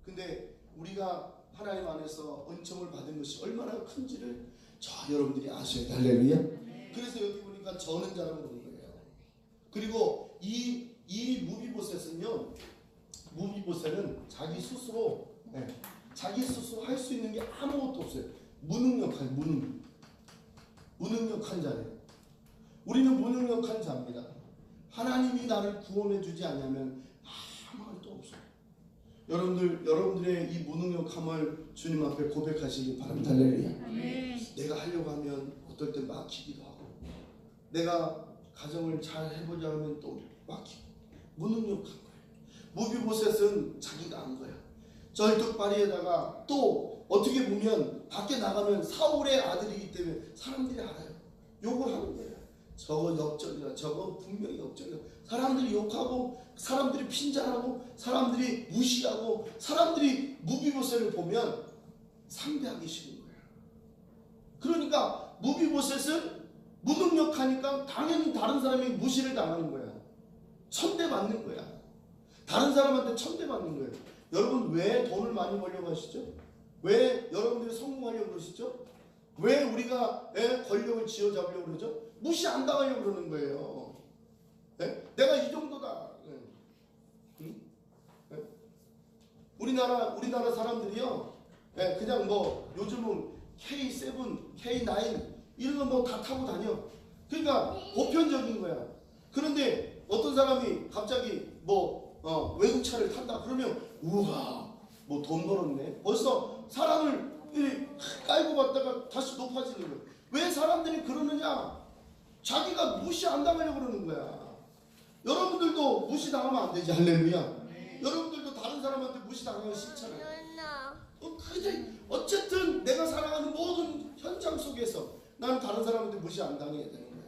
근데 우리가 하나님 안에서 은총을 받은 것이 얼마나 큰지를 여러분들이 아셔야 돼요. 할렐루야. 그래서 여기 보니까 저는 자라고 그러는 거예요. 그리고 이 무비보셋은 자기 스스로 할 수 있는 게 아무것도 없어요. 무능력한 자예요. 우리는 무능력한 자입니다. 하나님이 나를 구원해 주지 않으면 아무것도 없어요. 여러분들의 이 무능력함을 주님 앞에 고백하시기 바랍니다. 할렐루야. 내가 하려고 하면 어떨 때 막히기도 하고, 내가 가정을 잘 해보자 하면 또 막히고, 무능력한 거예요. 무비보셋은 자기가 한 거야. 절뚝발이에다가 또 어떻게 보면 밖에 나가면 사울의 아들이기 때문에 사람들이 알아요. 욕을 하는 거예요. 저거 역적이다. 저거 분명히 역적이다. 사람들이 욕하고, 사람들이 핀잔하고, 사람들이 무시하고, 사람들이 무비보셋을 보면 상대하기 싫은 거예요. 그러니까 무비보셋은 무능력하니까 당연히 다른 사람이 무시를 당하는 거야. 천대받는 거야. 다른 사람한테 천대받는 거예요. 여러분 왜 돈을 많이 벌려고 하시죠? 왜 여러분들이 성공하려고 그러시죠? 왜 우리가 권력을 쥐어잡으려고 그러죠? 무시 안 당하려고 그러는 거예요. 내가 이 정도다. 우리나라 사람들이요, 그냥 뭐 요즘은 K7, K9 이런 거 뭐 다 타고 다녀. 그러니까 보편적인 거야. 그런데 어떤 사람이 갑자기 외국 차를 탄다 그러면 우와 뭐 돈 벌었네. 벌써 사람을 깔고 갔다가 다시 높아지는 거야. 왜 사람들이 그러느냐? 자기가 무시 안 당하려고 그러는 거야. 여러분들도 무시 당하면 안 되지. 할렐루야. 여러분들도 다른 사람한테 무시 당하기 싫잖아요. 어쨌든 내가 살아가는 모든 현장 속에서 나는 다른 사람한테 무시 안 당해야 되는 거야.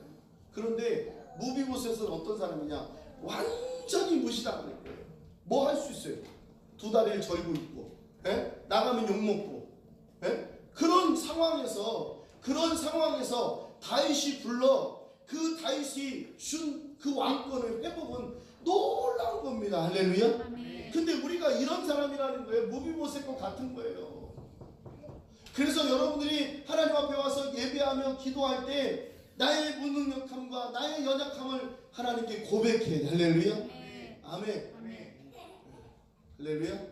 그런데 무비보셋은 어떤 사람이냐? 완전히 무시당하는 거예요. 뭐 할 수 있어요? 두 다리를 절고 있고, 나가면 욕먹고, 그런 상황에서 다윗이 불러 그 다윗이 준 그 왕권의 회복은 놀라운 겁니다. 할렐루야. 근데 우리가 이런 사람이라는 거예요. 무비보셋과 같은 거예요. 그래서 여러분들이 하나님 앞에 와서 예배하며 기도할 때 나의 무능력함과 나의 연약함을 하나님께 고백해야 돼. 할렐루야. 아멘. 할렐루야.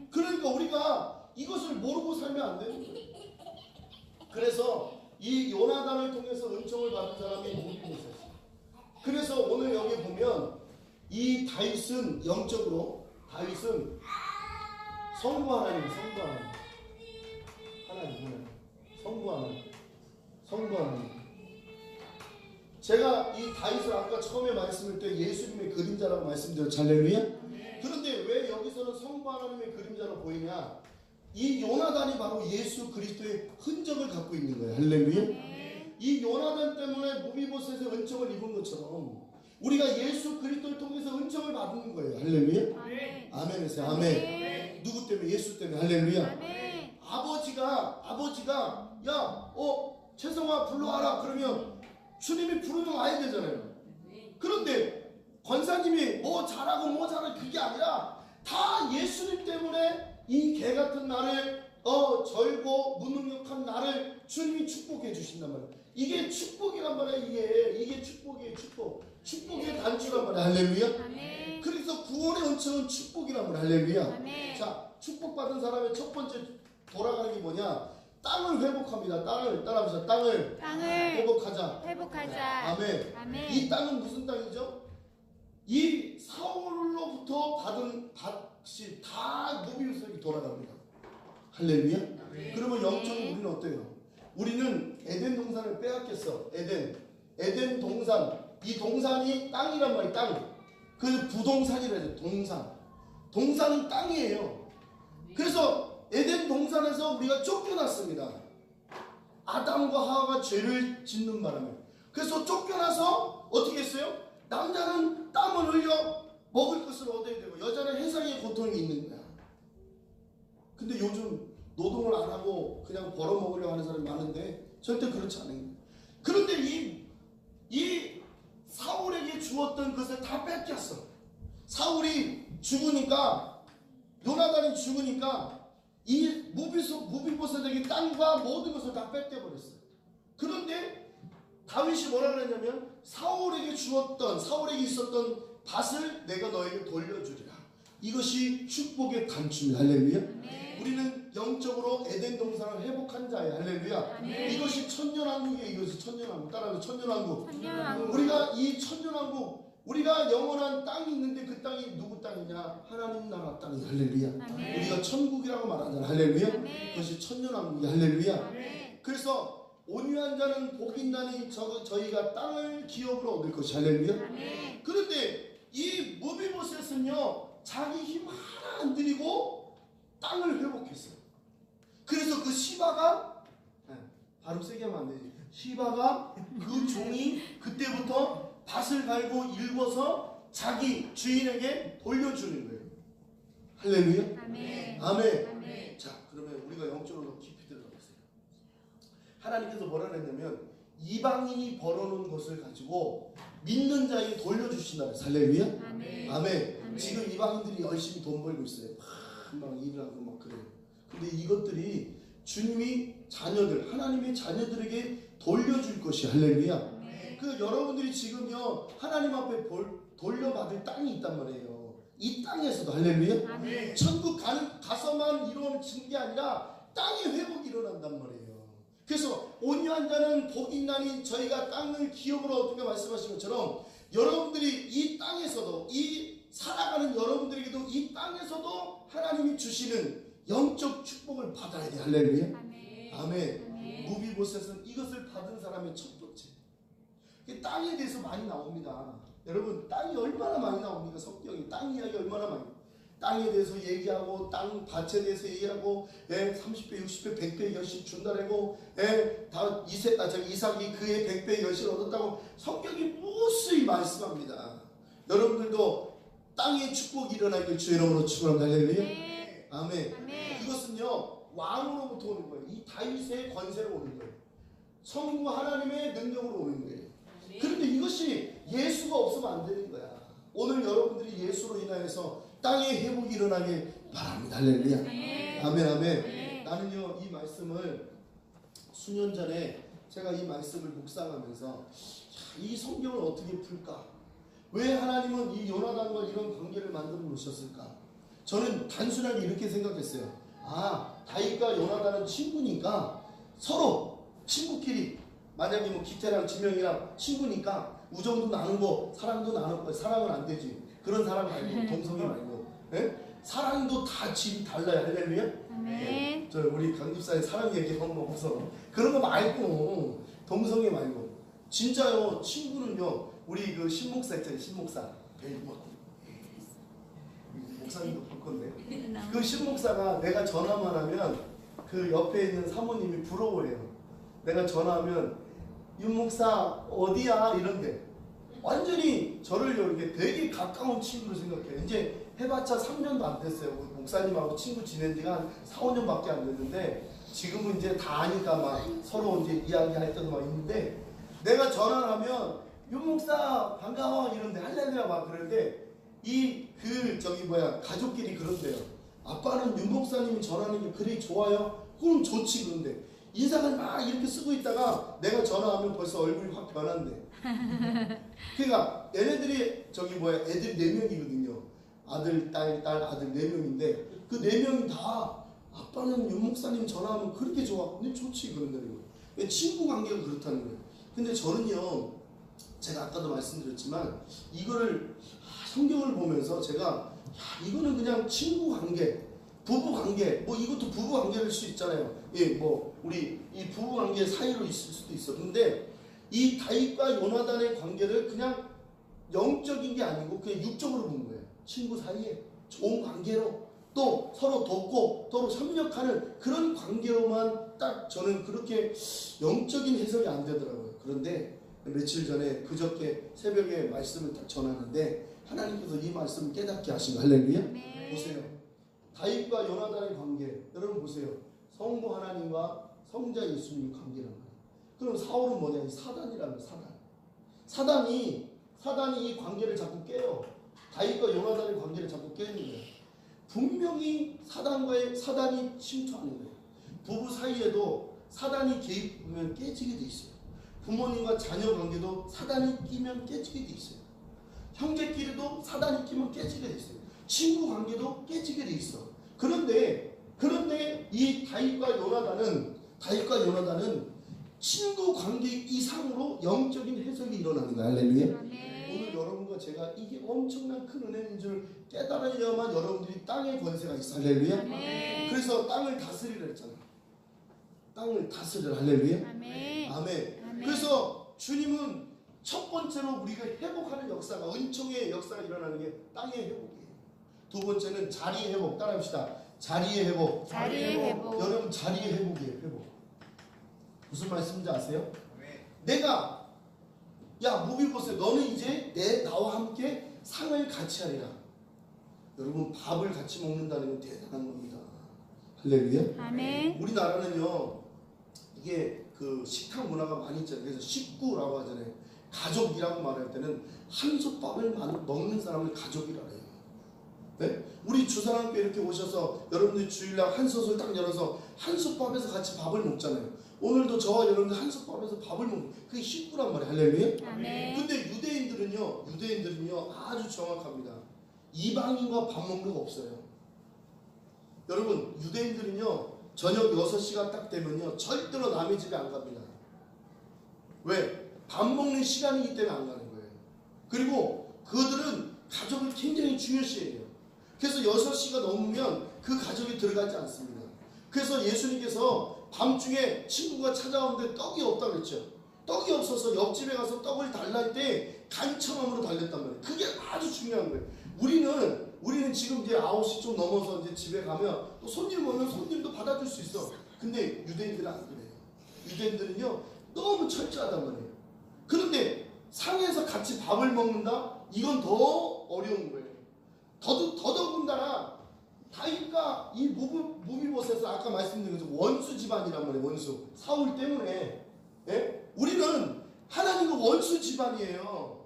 그러니까 우리가 이것을 모르고 살면 안 되는 거예요. 그래서 이 요나단을 통해서 은총을 받은 사람이 모비보셋. 그래서 오늘 여기 보면 이 다윗은 영적으로 다윗은 성부 하나님, 성부 하나님. 제가 이 다윗을 아까 처음에 말씀을 때 예수님의 그림자라고 말씀드렸죠. 할렐루야. 그런데 왜 여기서는 성부 하나님의 그림자로 보이냐? 이 요나단이 바로 예수 그리스도의 흔적을 갖고 있는 거예요. 할렐루야. 이 요나단 때문에 모비보셋의 은총을 입은 것처럼 우리가 예수 그리스도를 통해서 은총을 받는 거예요. 할렐루야. 아멘 하세요. 아멘. 누구 때문에? 예수 때문에. 할렐루야. 아버지가 야, 최성아 불러와라 그러면 주님이 부르면 와야 되잖아요. 그런데 권사님이 뭐 잘하고 그게 아니라 다 예수님 때문에 이 개 같은 나를 절고 무능력한 나를 주님이 축복해 주신단 말이에요. 이게 축복이란 말이에요. 이게 축복이에요. 축복의 단추란 말이에요. 할렐루야. 그래서 구원의 은총은 축복이란 말이에요. 할렐루야. 자, 축복받은 사람의 첫 번째 돌아가는 게 뭐냐? 땅을 회복합니다. 따라합시다. 땅을 회복하자. 아멘. 이 땅은 무슨 땅이죠? 이 사울로부터 받은 밭이 다 모비보셋에게 돌아갑니다. 할렐루야. 그러면 영적으로 우리는 어때요? 우리는 에덴 동산을 빼앗겼어. 에덴 동산. 이 동산이 땅이란 말이에요. 땅. 그래서 부동산이라 해요. 동산은 땅이에요. 그래서 에덴 동산에서 우리가 쫓겨났습니다. 아담과 하와가 죄를 짓는 바람에. 그래서 쫓겨나서 어떻게 했어요? 남자는 땀을 흘려 먹을 것을 얻어야 되고 여자는 해상의 고통이 있는 거야. 근데 요즘 노동을 안 하고 그냥 벌어먹으려고 하는 사람이 많은데 절대 그렇지 않은 거예요. 그런데 이 사울에게 주었던 것을 다 뺏겼어. 사울이 죽으니까, 요나단이 죽으니까 이 모비보셋에게 땅과 모든 것을 다 뺏겨버렸어요. 그런데 다윗이 뭐라 그랬냐면 사울에게 있었던 밭을 내가 너에게 돌려주리라. 이것이 축복의 단추입니다. 할렐루야. 우리는 영적으로 에덴 동산을 회복한 자예요. 할렐루야. 이것이 천년왕국이에요. 이것이 천년왕국. 따라하면 천년왕국. 우리가 이 천년왕국, 우리가 영원한 땅이 있는데 그 땅이 누구 땅이냐? 하나님 나라 땅이에요. 할렐루야. 우리가 천국이라고 말하잖아. 할렐루야. 그것이 천년왕국이에요. 할렐루야. 그래서 온유한 자는 복이 있나니 저희가 땅을 기업으로 얻을 것이. 할렐루야. 그런데 이 모비보셋은요 자기 힘 하나 안 들이고 땅을 회복했어요. 그래서 그 시바가, 발음 세게 하면 안 되지, 시바가 그 종이 그때부터 밭을 갈고 일궈서 자기 주인에게 돌려주는 거예요. 할렐루야. 아멘. 자, 그러면 우리가 영적으로 깊이 들어가보세요. 하나님께서 뭐라 그랬냐면 이방인이 벌어놓은 것을 가지고 믿는 자에게 돌려주신다. 할렐루야. 아멘. 지금 이방인들이 열심히 돈 벌고 있어요. 막 일하고 막 그래요. 근데 이것들이 주님이 하나님의 자녀들에게 돌려줄 것이. 할렐루야. 그 여러분들이 지금요 하나님 앞에 돌려받을 땅이 있단 말이에요. 이 땅에서도. 할렐루야. 천국 가서만 이루어진 게 아니라 땅의 회복이 일어난단 말이에요. 그래서 온유한 자는 복이 있나니 저희가 땅을 기업으로 얻으며 말씀하신 것처럼 여러분들이 이 땅에서도, 이 살아가는 여러분들에게도 이 땅에서도 하나님이 주시는 영적 축복을 받아야 돼. 할렐루야. 아멘. 모비보셋은 이것을 받은 사람의 첫 번째. 땅에 대해서 많이 나옵니다. 여러분, 땅이 얼마나 많이 나옵니까? 성경이 땅 이야기 얼마나 많이. 땅에 대해서 얘기하고 땅 밭에 대해서 얘기하고 30배, 60배, 100배 열심 준다라고 이삭이 그의 100배 열심을 얻었다고 성경이 무수히 말씀합니다. 여러분들도 땅에 축복이 일어나길 주의 이름으로 축원합니다. 할렐루야. 아멘. 이것은요 왕으로부터 오는 거예요. 이 다윗의 권세로 오는 거예요. 성부 하나님의 능력으로 오는 거예요. 그런데 이것이 예수가 없으면 안 되는 거야. 오늘 여러분들이 예수로 인하여서 땅에 회복이 일어나게 바랍니다. 할렐루야. 아멘. 나는요 이 말씀을 수년 전에 제가 이 말씀을 묵상하면서 이 성경을 어떻게 풀까? 왜 하나님은 이 요나단과 이런 관계를 만들어 놓으셨을까? 저는 단순하게 이렇게 생각했어요. 다윗과 요나단은 친구니까 서로 친구끼리 만약에 뭐 기태랑 지명이랑 친구니까 우정도 나누고 사랑도 나누고 사랑은 안 되지. 그런 사랑 말고 동성애 말고 예? 사랑도 다 질이 달라요. 할렐루야. 아멘. 저 우리 강집사의 사랑 얘기 한번 먹어서 그런 거 말고 동성애 말고 진짜요. 친구는요. 우리 그 신목사 있잖아요. 신목사 벨모 목사님도 볼 건데 그 신목사가 내가 전화만 하면 그 옆에 있는 사모님이 부러워해요. 내가 전화하면 윤 목사 어디야 이런데 완전히 저를 이렇게 되게 가까운 친구로 생각해요. 이제 해봤자 3년도 안 됐어요. 목사님하고 친구 지낸 지가 한 4, 5년밖에 안 됐는데 지금은 이제 다 아니까 막 서로 이제 이야기할 때도 막 있는데 내가 전화를 하면 윤 목사 반가워 이런데 할렐루야 막 그러는데 가족끼리 그런데요. 아빠는 윤 목사님이 전화하는 게 그리 좋아요? 그럼 좋지. 그런데 인상을 막 이렇게 쓰고 있다가 내가 전화하면 벌써 얼굴이 확 변한대. 그러니까 얘네들이 애들이 4명이거든요. 아들, 딸, 아들 4명인데 그 4명이 다 아빠는 윤 목사님 전화하면 그렇게 좋아. 근데 좋지 그런다는 거예요. 친구 관계가 그렇다는 거예요. 근데 저는요, 제가 아까도 말씀드렸지만 이거를 성경을 보면서 제가 이거는 그냥 친구 관계, 부부 관계, 뭐 이것도 부부 관계일 수 있잖아요. 예, 뭐 우리 이 부부 관계 사이로 있을 수도 있어. 근데 이 다윗과 요나단의 관계를 그냥 영적인 게 아니고 그냥 육적으로 본 거예요. 친구 사이에 좋은 관계로 또 서로 돕고 서로 협력하는 그런 관계로만 딱 저는 그렇게 영적인 해석이 안 되더라고요. 그런데 며칠 전에 그저께 새벽에 말씀을 딱 전하는데 하나님께서 이 말씀을 깨닫게 하신 거 할렐루야. 네. 보세요. 다윗과 요나단의 관계 여러분 보세요. 성부 하나님과 성자 예수님의 관계란 말이에요. 그럼 사울은 뭐냐? 사단이라는 사단이 이 관계를 자꾸 깨요. 다윗과 요나단의 관계를 자꾸 깨는 거예요. 분명히 사단이 침투하는 거예요. 부부 사이에도 사단이 개입하면 깨지게 돼 있어요. 부모님과 자녀 관계도 사단이 끼면 깨지게 돼 있어요. 형제끼리도 사단이 끼면 깨지게 돼 있어요. 친구 관계도 깨지게 돼 있어. 그런데 이 다윗과 요나단은 친구 관계 이상으로 영적인 해석이 일어나는 거야. 할렐루야. 오늘 여러분과 제가 이게 엄청난 큰 은혜인 줄 깨달으려면 여러분들이 땅의 권세가 있어. 할렐루야. 그래서 땅을 다스리라 했잖아. 땅을 다스리라. 할렐루야. 아멘. 그래서 주님은 첫 번째로 우리가 회복하는 역사가 은총의 역사가 일어나는 게 땅의 회복이에요. 두 번째는 자리의 회복. 따라합시다. 자리의 회복. 여러분 자리의 회복이에요. 회복. 무슨 말씀인지 아세요? 내가 무비보셋 너는 이제 나와 함께 상을 같이 하리라. 여러분 밥을 같이 먹는다는 건 대단한 겁니다. 할렐루야. 아멘. 우리나라는요 이게 그 식탁 문화가 많이 있잖아요. 그래서 식구라고 하잖아요. 가족이라고 말할 때는 한솥밥을 먹는 사람을 가족이라고 해요. 네? 우리 주사랑교회 이렇게 오셔서 여러분들이 주일날 한솥을 딱 열어서 한솥밥에서 같이 밥을 먹잖아요. 오늘도 저와 여러분들 한솥밥에서 밥을 먹는 그게 식구란 말이에요. 할렐루야. 아멘. 근데 유대인들은요 아주 정확합니다. 이방인과 밥 먹는 거 없어요. 여러분 유대인들은요 저녁 6시가 딱 되면요 절대로 남의 집에 안 갑니다. 왜? 밥 먹는 시간이기 때문에 안 가는 거예요. 그리고 그들은 가족을 굉장히 중요시해요. 그래서 6시가 넘으면 그 가족이 들어가지 않습니다. 그래서 예수님께서 밤중에 친구가 찾아오는데 떡이 없다고 그랬죠. 떡이 없어서 옆집에 가서 떡을 달라 할 때 간청함으로 달랬단 말이에요. 그게 아주 중요한 거예요. 우리는 지금 이제 9시 좀 넘어서 이제 집에 가면 또 손님 오면 손님도 받아줄 수 있어. 근데 유대인들은 안 그래요. 유대인들은요 너무 철저하단 말이에요. 그런데 상에서 같이 밥을 먹는다? 이건 더 어려운 거예요. 더더군다나 다윗과 이 무비보셋에서 아까 말씀드린 것처럼 원수 집안이란 말이에요. 원수 사울 때문에. 예? 우리는 하나님과 원수 집안이에요.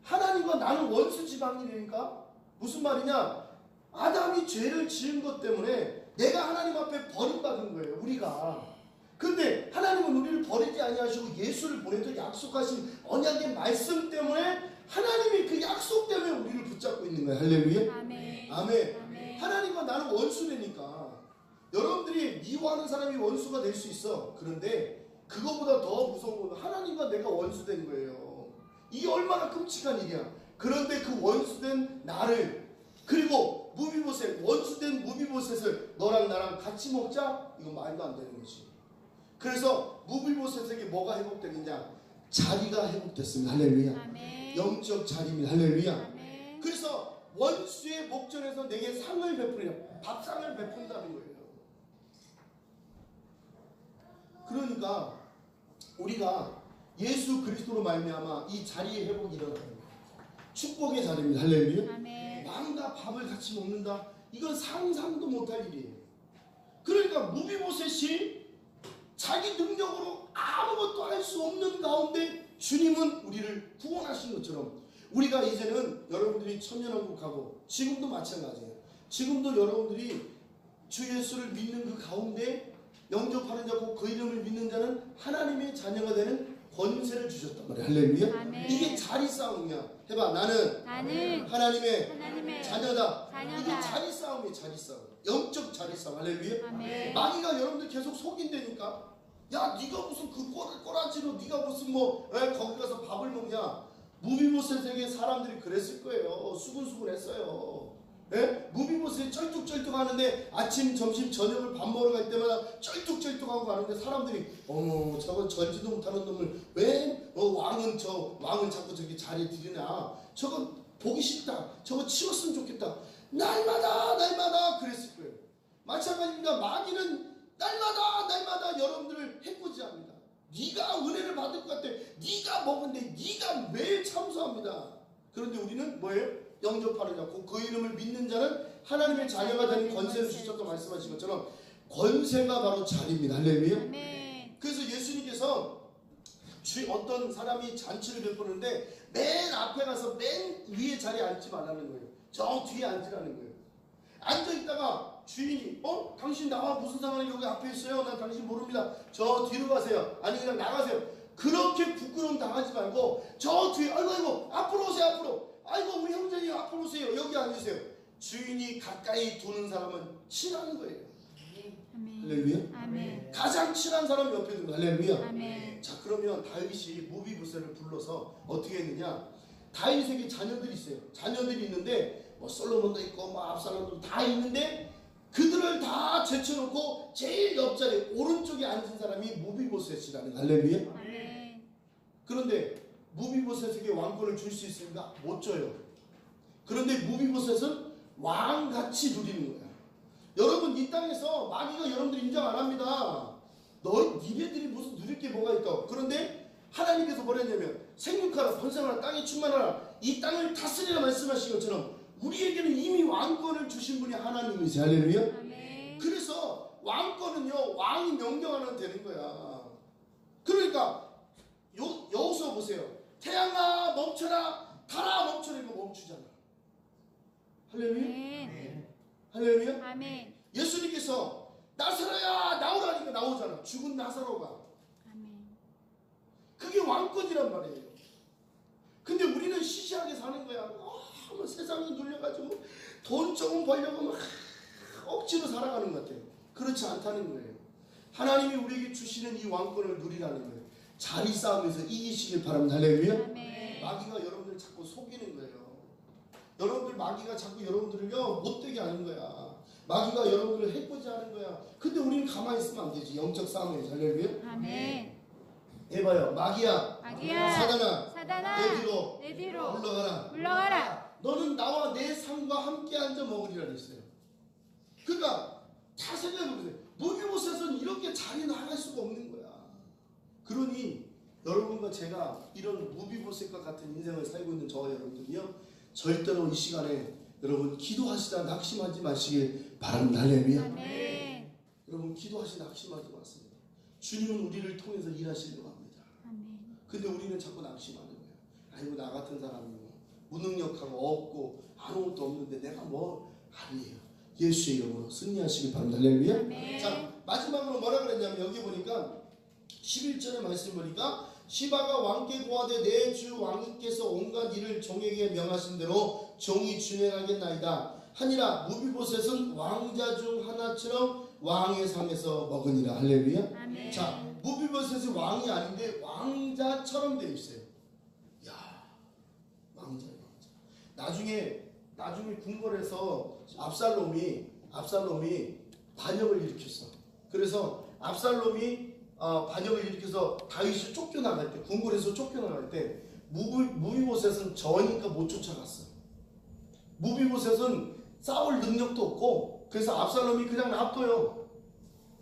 하나님과 나는 원수 집안이니까 무슨 말이냐? 아담이 죄를 지은 것 때문에 내가 하나님 앞에 버림받은 거예요. 우리가. 근데 하나님은 우리를 버리지 아니하시고 예수를 보내도 약속하신 언약의 말씀 때문에 하나님이 그 약속 때문에 우리를 붙잡고 있는 거예요. 할렐루야. 아멘. 하나님과 나는 원수되니까 여러분들이 미워하는 사람이 원수가 될 수 있어. 그런데 그거보다 더 무서운 건 하나님과 내가 원수된 거예요. 이게 얼마나 끔찍한 일이야. 그런데 그 원수된 나를, 그리고 무비보셋, 원수된 무비보셋을 너랑 나랑 같이 먹자? 이거 말도 안 되는 거지. 그래서 무비보셋에게 뭐가 회복되느냐? 자리가 회복됐습니다. 할렐루야. 아멘. 영적 자리입니다. 할렐루야. 아멘. 그래서 원수의 목전에서 내게 상을 베푸리라, 밥상을 베푼다는 거예요. 그러니까 우리가 예수 그리스도로 말미암아 이 자리의 회복이 일어나는 거예요. 축복의 자리입니다. 할렐루야. 아멘. 왕과 밥을 같이 먹는다. 이건 상상도 못할 일이에요. 그러니까 무비보셋이 자기 능력으로 아무것도 할 수 없는 가운데 주님은 우리를 구원하신 것처럼 우리가 이제는 여러분들이 천년왕국하고 지금도 마찬가지예요. 지금도 여러분들이 주 예수를 믿는 그 가운데 영접하는 자고 그 이름을 믿는 자는 하나님의 자녀가 되는 권세를 주셨단 말이에요. 할렐루야. 아멘. 이게 자리 싸움이야. 해봐. 나는 하나님의 자녀다. 이게 자리 싸움이에요. 자리 싸움. 영적 자리 싸움. 할렐루야. 아멘. 마귀가 여러분들 계속 속인다니까. 야, 네가 무슨 그 꼬라지로 네가 무슨 뭐 거기 가서 밥을 먹냐. 무비보셋에게 사람들이 그랬을 거예요. 수근수근했어요. 예? 무비보셋이 쩔뚝쩔뚝 하는데 아침, 점심, 저녁을 밥 먹으러 갈 때마다 쩔뚝쩔뚝하고 가는데 사람들이 어머 저건 전지도 못하는 놈을 왜 왕은 자꾸 저기 자리에 들이냐. 저건 보기 싫다. 저거 치웠으면 좋겠다. 날마다 그랬을 거예요. 마찬가지입니다. 마귀는 날마다 여러분들을 해코지합니다. 네가 은혜를 받을 것 같아. 네가 먹은데 네가 매일 참수합니다. 그런데 우리는 뭐예요? 영접하는 자, 그 이름을 믿는 자는 하나님의 자녀가 되는 권세를 주셨다고 말씀하신 것처럼 권세가 바로 자리입니다. 할렐루야. 아멘. 그래서 예수님께서 어떤 사람이 잔치를 베푸는데 맨 앞에 가서 맨 위에 자리에 앉지 말라는 거예요. 저 뒤에 앉으라는 거예요. 앉아있다가 주인이 당신 나와 무슨 상관이 여기 앞에 있어요? 난 당신 모릅니다. 저 뒤로 가세요. 아니 그냥 나가세요. 그렇게 부끄러움 당하지 말고 저 뒤에 아이고 앞으로 오세요. 앞으로. 아이고 우리 형제님 앞으로 오세요. 여기 앉으세요. 주인이 가까이 두는 사람은 친한 거예요. 아멘. 할렐루야. 아멘. 가장 친한 사람 옆에 두는 거예요. 할렐루야. 아멘. 자, 그러면 다윗이 무비보셋을 불러서 어떻게 했느냐? 다윗에게 자녀들이 있어요. 자녀들이 있는데 뭐 솔로몬도 있고 뭐 압살롬도 다 있는데 그들을 다 제쳐놓고 제일 옆자리 오른쪽에 앉은 사람이 무비보셋이라는 거예요. 할렐루야. 아멘. 그런데 무비보셋에게 왕권을 줄 수 있습니까? 못 줘요. 그런데 무비보셋은 왕같이 누리는 거야. 여러분 이 땅에서 마귀가 여러분들 인정 안 합니다. 니네들이 무슨 누릴 게 뭐가 있다. 그런데 하나님께서 뭐라 했냐면 생육하라 번성하라 땅에 충만하라 이 땅을 다스리라 말씀하신 것처럼 우리에게는 이미 왕권을 주신 분이 하나님이세요. 할렐루야. 아멘. 그래서 왕권은요 왕이 명령하면 되는 거야. 그러니까 여호수아 보세요. 태양아 멈춰라 달아 멈춰라 이거 멈추잖아. 할렐루야. 아멘. 할렐루야. 아멘. 예수님께서 나사로야 나오라니까 나오잖아. 죽은 나사로가. 아멘. 그게 왕권이란 말이에요. 근데 우리는 시시하게 사는 거야. 뭐 세상에 눌려가지고 돈 조금 벌려고 막 억지로 살아가는 것 같아요. 그렇지 않다는 거예요. 하나님이 우리에게 주시는 이 왕권을 누리라는 거예요. 자리 싸움에서 이기시길 바랍니다. 할렐루야. 아멘. 마귀가 여러분들을 자꾸 속이는 거예요. 여러분들 마귀가 자꾸 여러분들을요 못되게 하는 거야. 마귀가 여러분들을 해코지하는 거야. 근데 우리는 가만히 있으면 안 되지. 영적 싸움에서. 할렐루야. 아멘. 해봐요. 마귀야. 사단아. 내 뒤로 물러가라. 너는 나와 내 상과 함께 앉아 먹으리라 그랬어요. 그러니까 다 생각해보세요. 무비보셋은 이렇게 자리 나갈 수가 없는 거야. 그러니 여러분과 제가 이런 무비보셋과 같은 인생을 살고 있는 저와 여러분들이요 절대로 이 시간에 여러분 기도하시다 낙심하지 마시길 바랍니다. 할렐루야. 아멘. 여러분 기도하시다 낙심하지 마세요. 주님은 우리를 통해서 일하시려고 합니다. 아멘. 근데 우리는 자꾸 낙심하는 거예요. 아이고 나 같은 사람이 뭐 무능력하고 없고 아무것도 없는데 내가 뭐 아니에요. 예수의 이름으로 승리하시길 바랍니다. 할렐루야. 아멘. 자 마지막으로 뭐라 그랬냐면 여기 보니까 11절의 말씀 보니까 시바가 왕께 고하되 내 주 왕께서 온갖 일을 종에게 명하신 대로 종이 준행하겠나이다 하니라. 무비보셋은 왕자 중 하나처럼 왕의 상에서 먹으니라. 할렐루야. 아멘. 자 무비보셋이 왕이 아닌데 왕자처럼 되어 있어요. 야, 왕자예요, 왕자. 나중에 궁궐에서 압살롬이 반역을 일으켰어. 그래서 압살롬이 반역을 일으켜서 다윗이 쫓겨나갈 때, 궁궐에서 쫓겨나갈 때 무비보셋은 저니까 못 쫓아갔어. 무비보셋은 싸울 능력도 없고 그래서 압살롬이 그냥 놔둬요.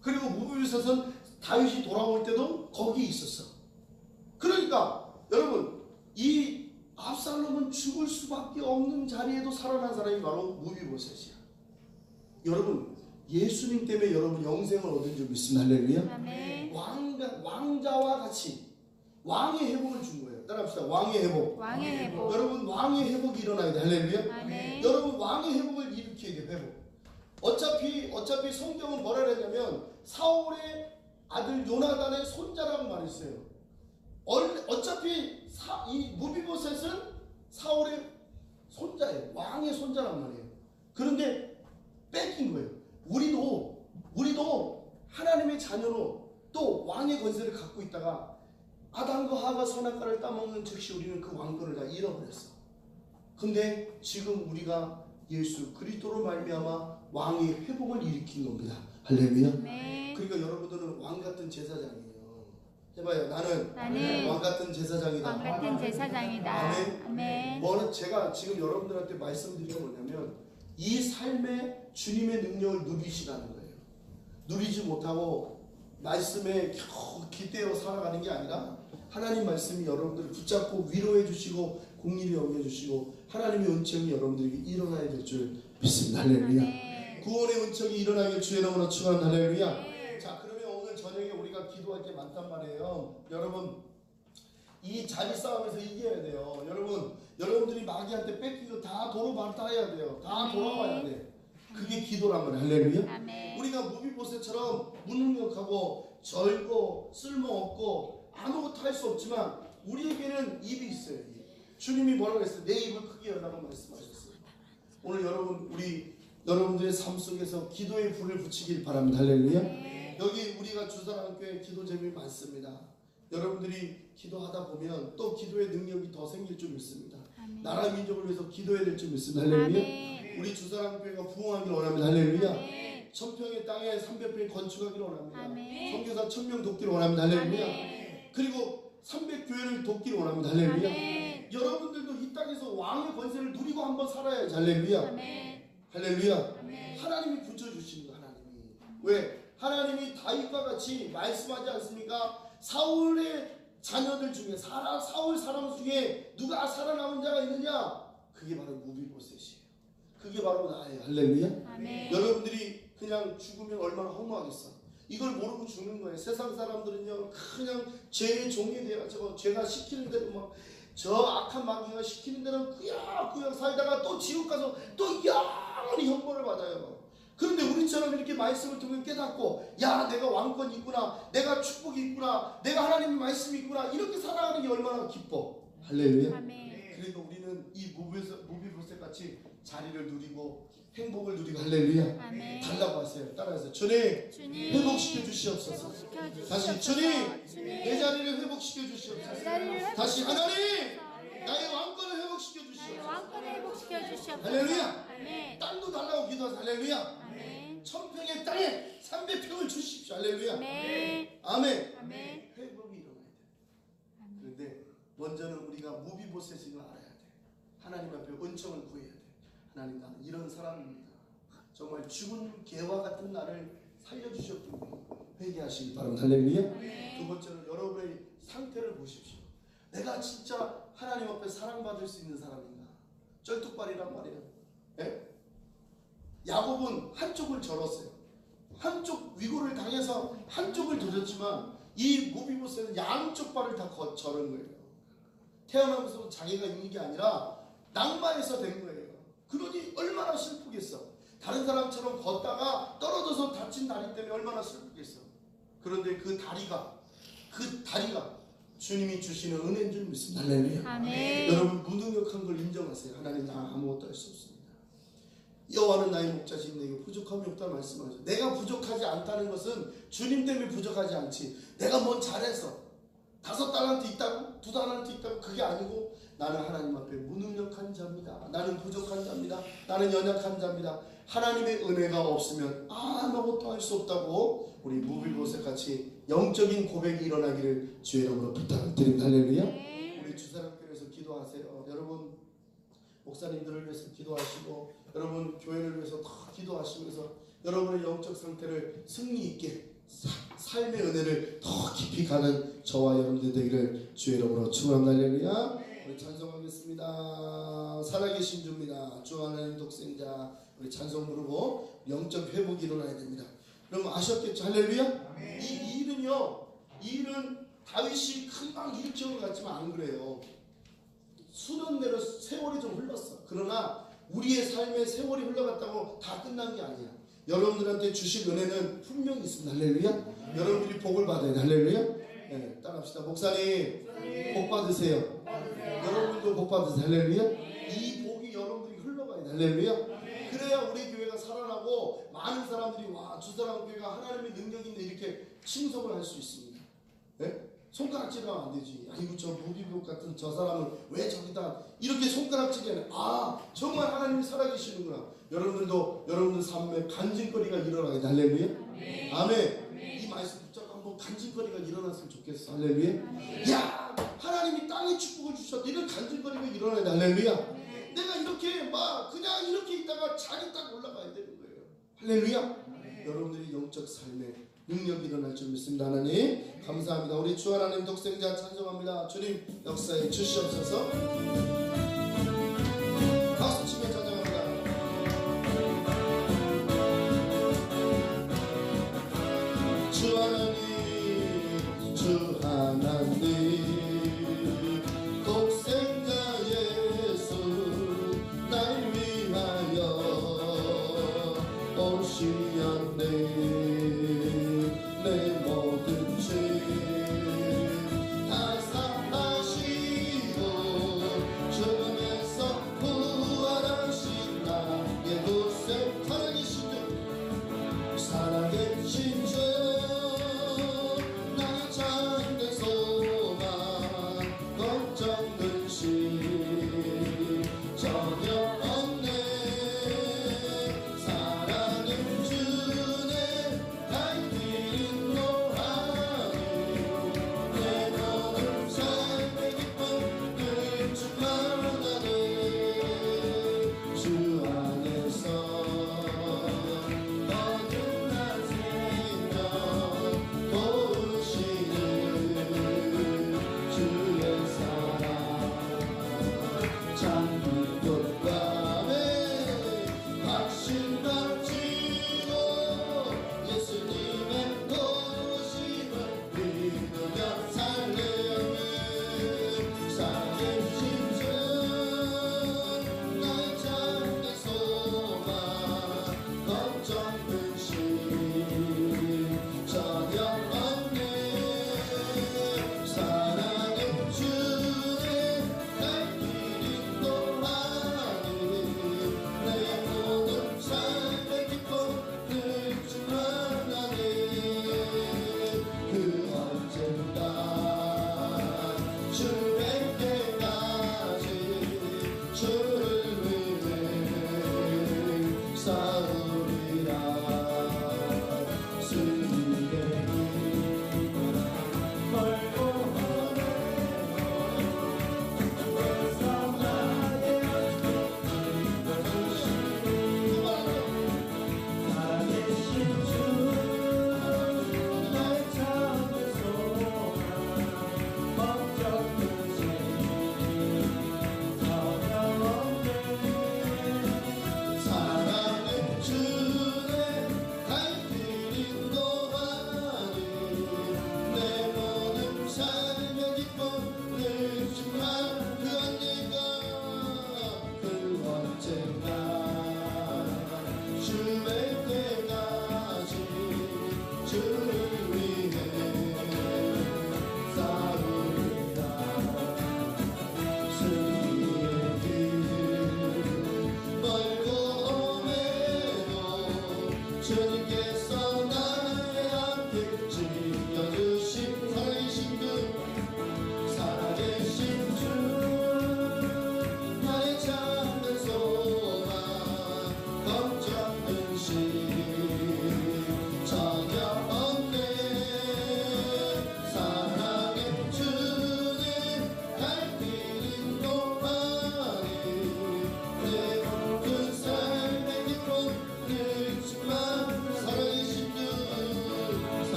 그리고 무비보셋은 다윗이 돌아올 때도 거기 있었어. 그러니까 여러분, 이 압살롬은 죽을 수밖에 없는 자리에도 살아난 사람이 바로 무비보셋이야. 여러분, 예수님 때문에 여러분 영생을 얻은 줄 믿습니다. 할렐루야. 아멘. 왕자와 같이 왕의 회복을 준 거예요. 따라합시다. 왕의 회복. 왕의 회복. 여러분, 왕의 회복이 일어나야 돼. 할렐루야. 아멘. 여러분, 왕의 회복을 일으켜야 돼. 회복. 어차피 성경은 뭐라 그랬냐면 사울의 아들 요나단의 손자라고 말했어요. 어차피 이 무비보셋은 사울의 손자예요. 왕의 손자란 말이에요. 그런데 뺏긴 거예요. 우리도 하나님의 자녀로 또 왕의 권세를 갖고 있다가 아담과 하가 선악과를 따먹는 즉시 우리는 그 왕권을 다 잃어버렸어. 근데 지금 우리가 예수 그리스도로 말미암아 왕의 회복을 일으킨 겁니다. 할렐루야. 네. 그러니까 여러분들은 왕 같은 제사장이에요. 해봐요. 나는 왕 같은 제사장이다. 왕 같은 제사장이다. 아멘. 아멘. 제가 지금 여러분들한테 말씀드리는 건 뭐냐면 이 삶에 주님의 능력을 누리시라는 거예요. 누리지 못하고 말씀에 겨우 기대어 살아가는 게 아니라 하나님 말씀이 여러분들을 붙잡고 위로해 주시고 공의를 여겨 주시고 하나님의 은총이 여러분들에게 일어나야 될 줄 믿습니다. 할렐루야. 아멘. 구원의 은총이 일어나길 주의 이름으로 축원합니다. 할렐루야. 네. 자, 그러면 오늘 저녁에 우리가 기도할 게 많단 말이에요. 여러분, 이 자리 싸움에서 이겨야 돼요. 여러분들이 마귀한테 뺏기고 다 도로 받아야 돼요. 다 돌아와야 돼. 그게 기도란 말이에요. 할렐루야. 아멘. 우리가 무비보셋처럼 무능력하고 절고 쓸모없고 아무것도 할 수 없지만 우리에게는 입이 있어요. 주님이 뭐라고 했어요? 내 입을 크게 열라고 말씀하셨어요. 오늘 여러분들의 삶 속에서 기도의 불을 붙이길 바랍니다. 할렐루야. 네. 여기 우리가 주사랑교회 기도 제목이 많습니다. 여러분들이 기도하다 보면 또 기도의 능력이 더 생길 줄 믿습니다. 아멘. 나라 민족을 위해서 기도해야 될 줄 믿습니다. 할렐루야. 아멘. 우리 주사랑교회가 부흥하길 원합니다. 할렐루야. 아멘. 천평의 땅에 300평 건축하기를 원합니다. 아멘. 선교사 1000명 돕기를 원합니다. 할렐루야. 아멘. 그리고 300교회를 돕기를 원합니다. 할렐루야. 아멘. 여러분들도 이 땅에서 왕의 권세를 누리고 한번 살아야지. 할렐루야. 아멘. 할렐루야. 아멘. 하나님이 붙여주시는 거. 하나님이. 왜? 하나님이 다윗과 같이 말씀하지 않습니까? 사울의 자녀들 중에 사울 사람 중에 누가 살아남은 자가 있느냐? 그게 바로 무비보셋이에요. 그게 바로 나예요. 할렐루야. 아멘. 여러분들이 그냥 죽으면 얼마나 허무하겠어. 이걸 모르고 죽는 거예요. 세상 사람들은요 그냥 죄의 종이 돼가지고 죄가 시키는 대로 막 저 악한 마귀가 시키는 대로 꾸역꾸역 살다가 또 지옥 가서 또 영원히 형벌을 받아요. 그런데 우리처럼 이렇게 말씀을 통해 깨닫고 야 내가 왕권이 있구나, 내가 축복이 있구나, 내가 하나님의 말씀이 있구나, 이렇게 살아가는 게 얼마나 기뻐. 할렐루야. 아멘. 그러니까 우리는 이 무비보셋 같이 자리를 누리고 행복을 누리고 할렐루야. 아멘. 달라고 하세요. 따라하세요. 주님 주님 회복시켜 주시옵소서. 회복시켜 다시 주시옵소서. 주님 내 자리를 회복시켜 주시옵소서. 자리를 다시 하나님 회복시켜 나의 왕권을 회복시켜 나의 주시옵소서. 왕권을 회복시켜 주시옵소서. 할렐루야. 아멘. 땅도 달라고 기도하세요. 할렐루야. 아멘. 천평의 땅에 300평을 주십시오. 할렐루야. 아멘. 아멘. 아멘. 회복이 일어나야 돼. 그런데 먼저는 우리가 무비보셋인 걸 알아야 돼. 하나님 앞에 은총을 구해야 돼. 하나님, 나는 이런 사람입니다. 정말 죽은 개와 같은 나를 살려주셨기에 회개하시기 바랍니다. 할렐루야. 두 번째는 여러분의 상태를 보십시오. 내가 진짜 하나님 앞에 사랑받을 수 있는 사람인가? 쩔뚝발이란 말이에요. 예? 야곱은 한쪽을 절었어요. 한쪽 위고를 당해서 한쪽을 조졌지만 이 무비보셋은 양쪽 발을 다 절은 거예요. 태어나면서 장애가 있는 게 아니라 낭만에서 된 거예요. 그러니 얼마나 슬프겠어. 다른 사람처럼 걷다가 떨어져서 다친 다리 때문에 얼마나 슬프겠어. 그런데 그 다리가 주님이 주시는 은혜인 줄 믿습니다. 할렐루야. 아멘. 여러분 무능력한 걸 인정하세요. 하나님 나 아무것도 할 수 없습니다. 여호와는 나의 목자시니 내게 부족함이 없다 말씀하죠. 내가 부족하지 않다는 것은 주님 때문에 부족하지 않지, 내가 뭔 잘해서 5달란트 있다고 2달란트 있다고 그게 아니고, 나는 하나님 앞에 무능력한 자입니다. 나는 부족한 자입니다. 나는 연약한 자입니다. 하나님의 은혜가 없으면 아무것도 할 수 없다고 우리 무빌보셋 같이 영적인 고백이 일어나기를 주의 이름으로 부탁드립니다. 할렐루야. 우리 주사랑교회에서 기도하세요. 여러분 목사님들을 위해서 기도하시고, 여러분 교회를 위해서 더 기도하시면서 여러분의 영적 상태를 승리 있게 삶의 은혜를 더 깊이 가는 저와 여러분들 되기를 주의 이름으로 축원합니다. 할렐루야. 우리 찬송하겠습니다. 살아계신 주입니다. 주 하나님 독생자. 우리 찬송 부르고 영적 회복이 일어나야 됩니다. 여러분 아셨겠죠? 할렐루야. 이 일은요, 이 일은 다윗이 금방 일으킨 것 같지만 안 그래요. 수년 내로 세월이 좀 흘렀어. 그러나 우리의 삶의 세월이 흘러갔다고 다 끝난 게 아니야. 여러분들한테 주실 은혜는 분명히 있습니다. 할렐루야. 여러분들이 복을 받아야 돼. 할렐루야. 네, 따라합시다. 목사님 복 받으세요. 여러분도 복 받으세요. 할렐루야. 이 복이 여러분들이 흘러가야 돼. 할렐루야. 그래야 우리 교회가 살아나고 많은 사람들이 와, 주사랑교회가 하나님의 능력이 있네 이렇게 칭송을 할 수 있습니다. 네? 손가락질하면 안 되지. 아이고 저 무비복 같은 저 사람은 왜 저기다 이렇게 손가락질하냐. 아, 정말 하나님이 살아계시는구나. 여러분들도 여러분들 삶에 간증거리가 일어나게. 할렐루야. 아멘. 이 말씀 붙잡고 한번 간증거리가 일어났으면 좋겠어. 할렐루야. 야, 하나님이 땅에 축복을 주셨다. 이런 간증거리가 일어나야 돼. 할렐루야. 내가 이렇게 막 그냥 이렇게 있다가 잔이 딱 올라가야 되는 거예요. 할렐루야. 여러분들이 영적 삶에 능력이 일어날 줄 믿습니다. 하나님 감사합니다. 우리 주 하나님 독생자 찬송합니다. 주님 역사에 주시옵소서. 박수 치며 찬송합니다. 주 하나님, 주 하나님, 독생자 예수 날 위하여 오시었네. 내 모든 죄 다 사하시고 주의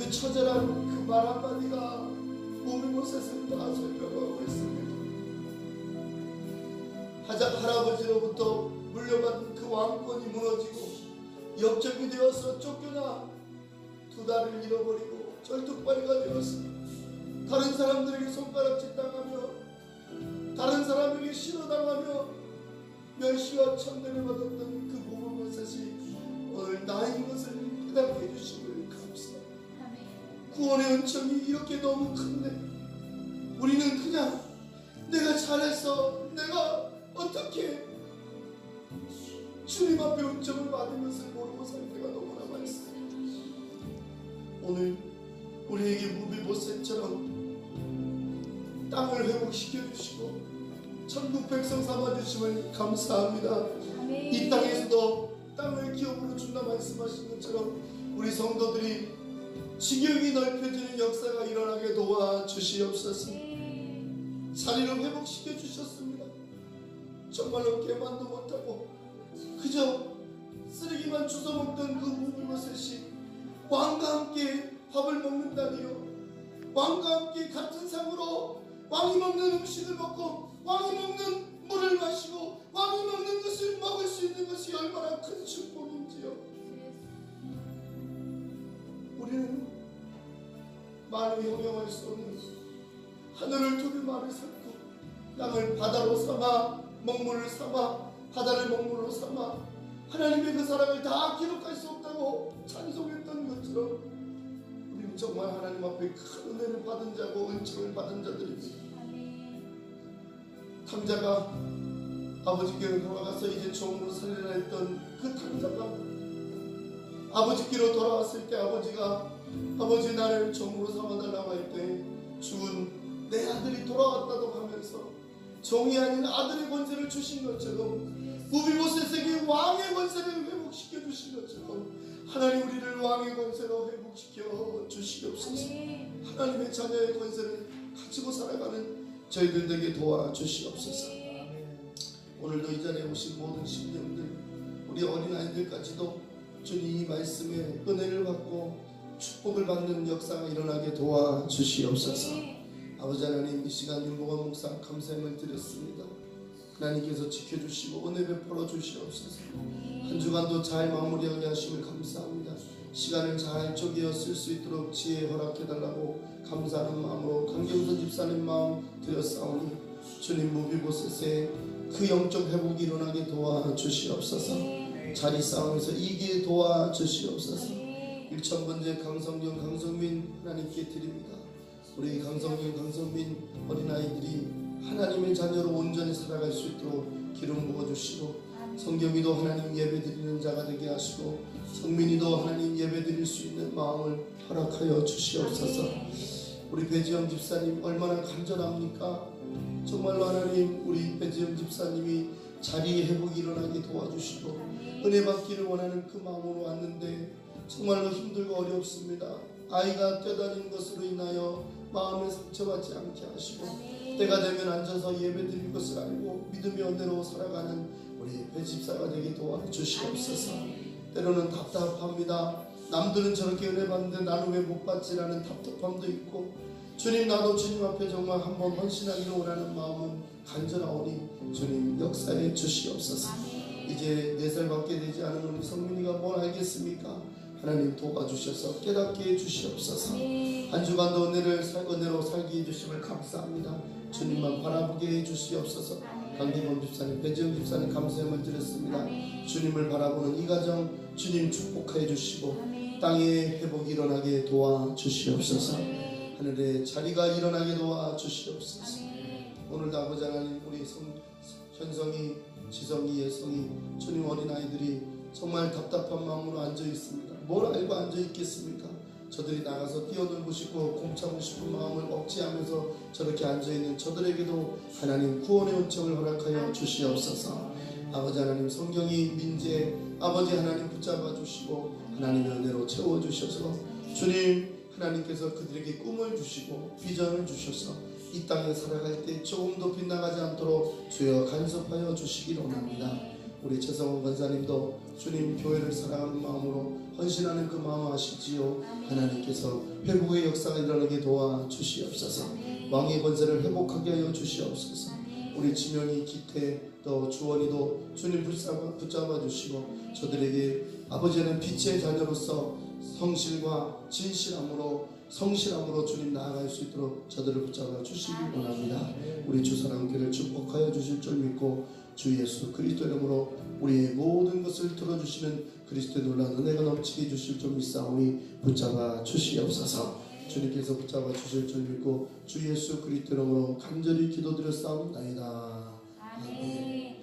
그 처절한 그 말 한마디가 몸의 곳에서 다 설명하고 있습니다. 할아버지로부터 물려받은 그 왕권이 무너지고 역적이 되어서 쫓겨나 두 다리를 잃어버리고 쩔뚝발이가 되어서 다른 사람들에게 손가락질 당하며 다른 사람에게 실어당하며 멸시와 천대를 받았던 그 부부의 셋이 오늘 나인 것을 깨닫게 해주심을 감사합니다. 구원의 은총이 이렇게 너무 큰데 우리는 그냥 내가 잘했어, 내가 어떻게 주님 앞에 은총을 받은 것을 모르고 살 때가 너무나 많습니다. 오늘 우리에게 무비보셋처럼 땅을 회복시켜 주시고 천국 백성 삼아 주심을 감사합니다. 이 땅에서도 땅을 기업으로 준다 말씀하신 것처럼 우리 성도들이 지경이 넓혀지는 역사가 일어나게 도와주시옵소서. 자리를 회복시켜 주셨습니다. 정말로 개만도 못하고 그저 쓰레기만 주워먹던 그 무비보셋이 왕과 함께 밥을 먹는다니요, 왕과 함께 같은 상으로 왕이 먹는 음식을 먹고 왕이 먹는 물을 마시고 왕이 먹는 것을 먹을 수 있는 것이 얼마나 큰 축복인지요. 우리는 말로 형용할 수 없는 하늘을 두루 말을 삼고 땅을 바다로 삼아 먹물을 삼아 바다를 먹물로 삼아 하나님의 그 사랑을 다 기록할 수 없다고 찬송했던 것처럼 우리는 정말 하나님 앞에 큰 은혜를 받은 자고 은총을 받은 자들입니다. 탕자가 아버지께로 돌아가서 이제 종으로 살리라 했던 그 탕자가 아버지께로 돌아왔을 때 아버지 나를 종으로 삼아달라고 할 때 죽은 내 아들이 돌아왔다고 하면서 종이 아닌 아들의 권세를 주신 것처럼 무비보셋에게 왕의 권세를 회복시켜 주신 것처럼 하나님 우리를 왕의 권세로 회복시켜 주시옵소서. 하나님의 자녀의 권세를 가지고 살아가는 저희들에게 도와주시옵소서. 오늘도 이 자리에 오신 모든 신령들, 우리 어린아이들까지도 주님 이 말씀에 은혜를 받고 축복을 받는 역사가 일어나게 도와주시옵소서. 아버지 하나님, 이 시간 윤보관 목사 감사함을 드렸습니다. 하나님께서 지켜주시고 은혜 베풀어 주시옵소서. 한 주간도 잘 마무리하게 하심을 감사합니다. 시간을 잘 쪼개어 쓸 수 있도록 지혜 허락해달라고 감사하는 마음으로 강경선 집사님 마음 드렸사오니 주님 무비보셋의 그 영적 회복이 일어나게 도와주시옵소서. 자리 싸움에서 이기게 도와주시옵소서. 1,000번째 강성경 강성민 하나님께 드립니다. 우리 강성경 강성민 어린아이들이 하나님의 자녀로 온전히 살아갈 수 있도록 기름 부어주시고 성경이도 하나님 예배드리는 자가 되게 하시고 성민이도 하나님 예배드릴 수 있는 마음을 허락하여 주시옵소서. 우리 배지영 집사님 얼마나 간절합니까? 정말로 하나님 우리 배지영 집사님이 자리 회복이 일어나게 도와주시고 은혜 받기를 원하는 그 마음으로 왔는데 정말로 힘들고 어렵습니다. 아이가 뛰어다니는 것으로 인하여 마음에 상처받지 않게 하시고 때가 되면 앉아서 예배드릴 것을 알고 믿음의 은혜로 살아가는 우리 배집사가 되게 도와주시옵소서. 때로는 답답합니다. 남들은 저렇게 은혜 받는데 나는 왜 못 받지라는 답답함도 있고 주님 나도 주님 앞에 정말 한번 헌신하기를 원하는 마음은 간절하오니 주님 역사해 주시옵소서. 이제 4살밖에 되지 않은 우리 성민이가 뭘 알겠습니까? 하나님 도와주셔서 깨닫게 해주시옵소서. 한 주간도 은혜로 살게 해주심을 감사합니다. 주님만 바라보게 해주시옵소서. 강기범 집사님, 배지영 집사님 감사함을 드렸습니다. 주님을 바라보는 이 가정 주님 축복해 주시고 땅에 회복이 일어나게 도와주시옵소서. 하늘에 자리가 일어나게 도와주시옵소서. 오늘도 아버지 하나님 우리 현성이, 지성이, 예성이 주님 어린아이들이 정말 답답한 마음으로 앉아 있습니다. 뭘 알고 앉아 있겠습니까? 저들이 나가서 뛰어놀고 싶고 공차고 싶은 마음을 억제하면서 저렇게 앉아있는 저들에게도 하나님 구원의 은총을 허락하여 주시옵소서. 아버지 하나님 성경이 민재 아버지 하나님 붙잡아 주시고 하나님의 은혜로 채워주셔서 주님 하나님께서 그들에게 꿈을 주시고 비전을 주셔서 이 땅에 살아갈 때 조금도 빗나가지 않도록 주여 간섭하여 주시기를 원합니다. 우리 최성원 권사님도 주님 교회를 사랑하는 마음으로 헌신하는 그 마음 아시지요. 하나님께서 회복의 역사가 일어나게 도와 주시옵소서. 왕의 권세를 회복하게 하여 주시옵소서. 우리 지명이 기태 또 주원이도 주님 붙잡아 주시고 저들에게 아버지는 빛의 자녀로서 성실함으로 주님 나아갈 수 있도록 저들을 붙잡아 주시기 원합니다. 우리 주사랑교회를 축복하여 주실 줄 믿고 주 예수 그리스도 이름으로 우리의 모든 것을 들어주시는 그리스도의 놀라운 은혜가 넘치게 해주실 줄 믿사오니 붙잡아 주시옵소서. 주님께서 붙잡아 주실 줄 믿고 주 예수 그리스도 이름으로 간절히 기도드렸사옵나이다. 아멘.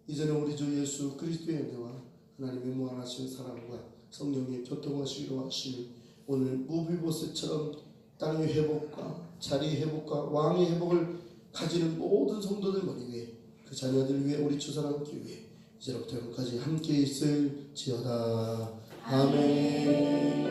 이제는 우리 주 예수 그리스도의 은혜와 하나님의 무한하신 사랑과 성령의 교통하시기로 하시니 오늘 무비보스처럼 땅의 회복과 자리의 회복과 왕의 회복을 가지는 모든 성도들 머리 위에 그 자녀들 위해 우리 주사랑교회 이제부터 영까지 함께 있을지어다. 아멘.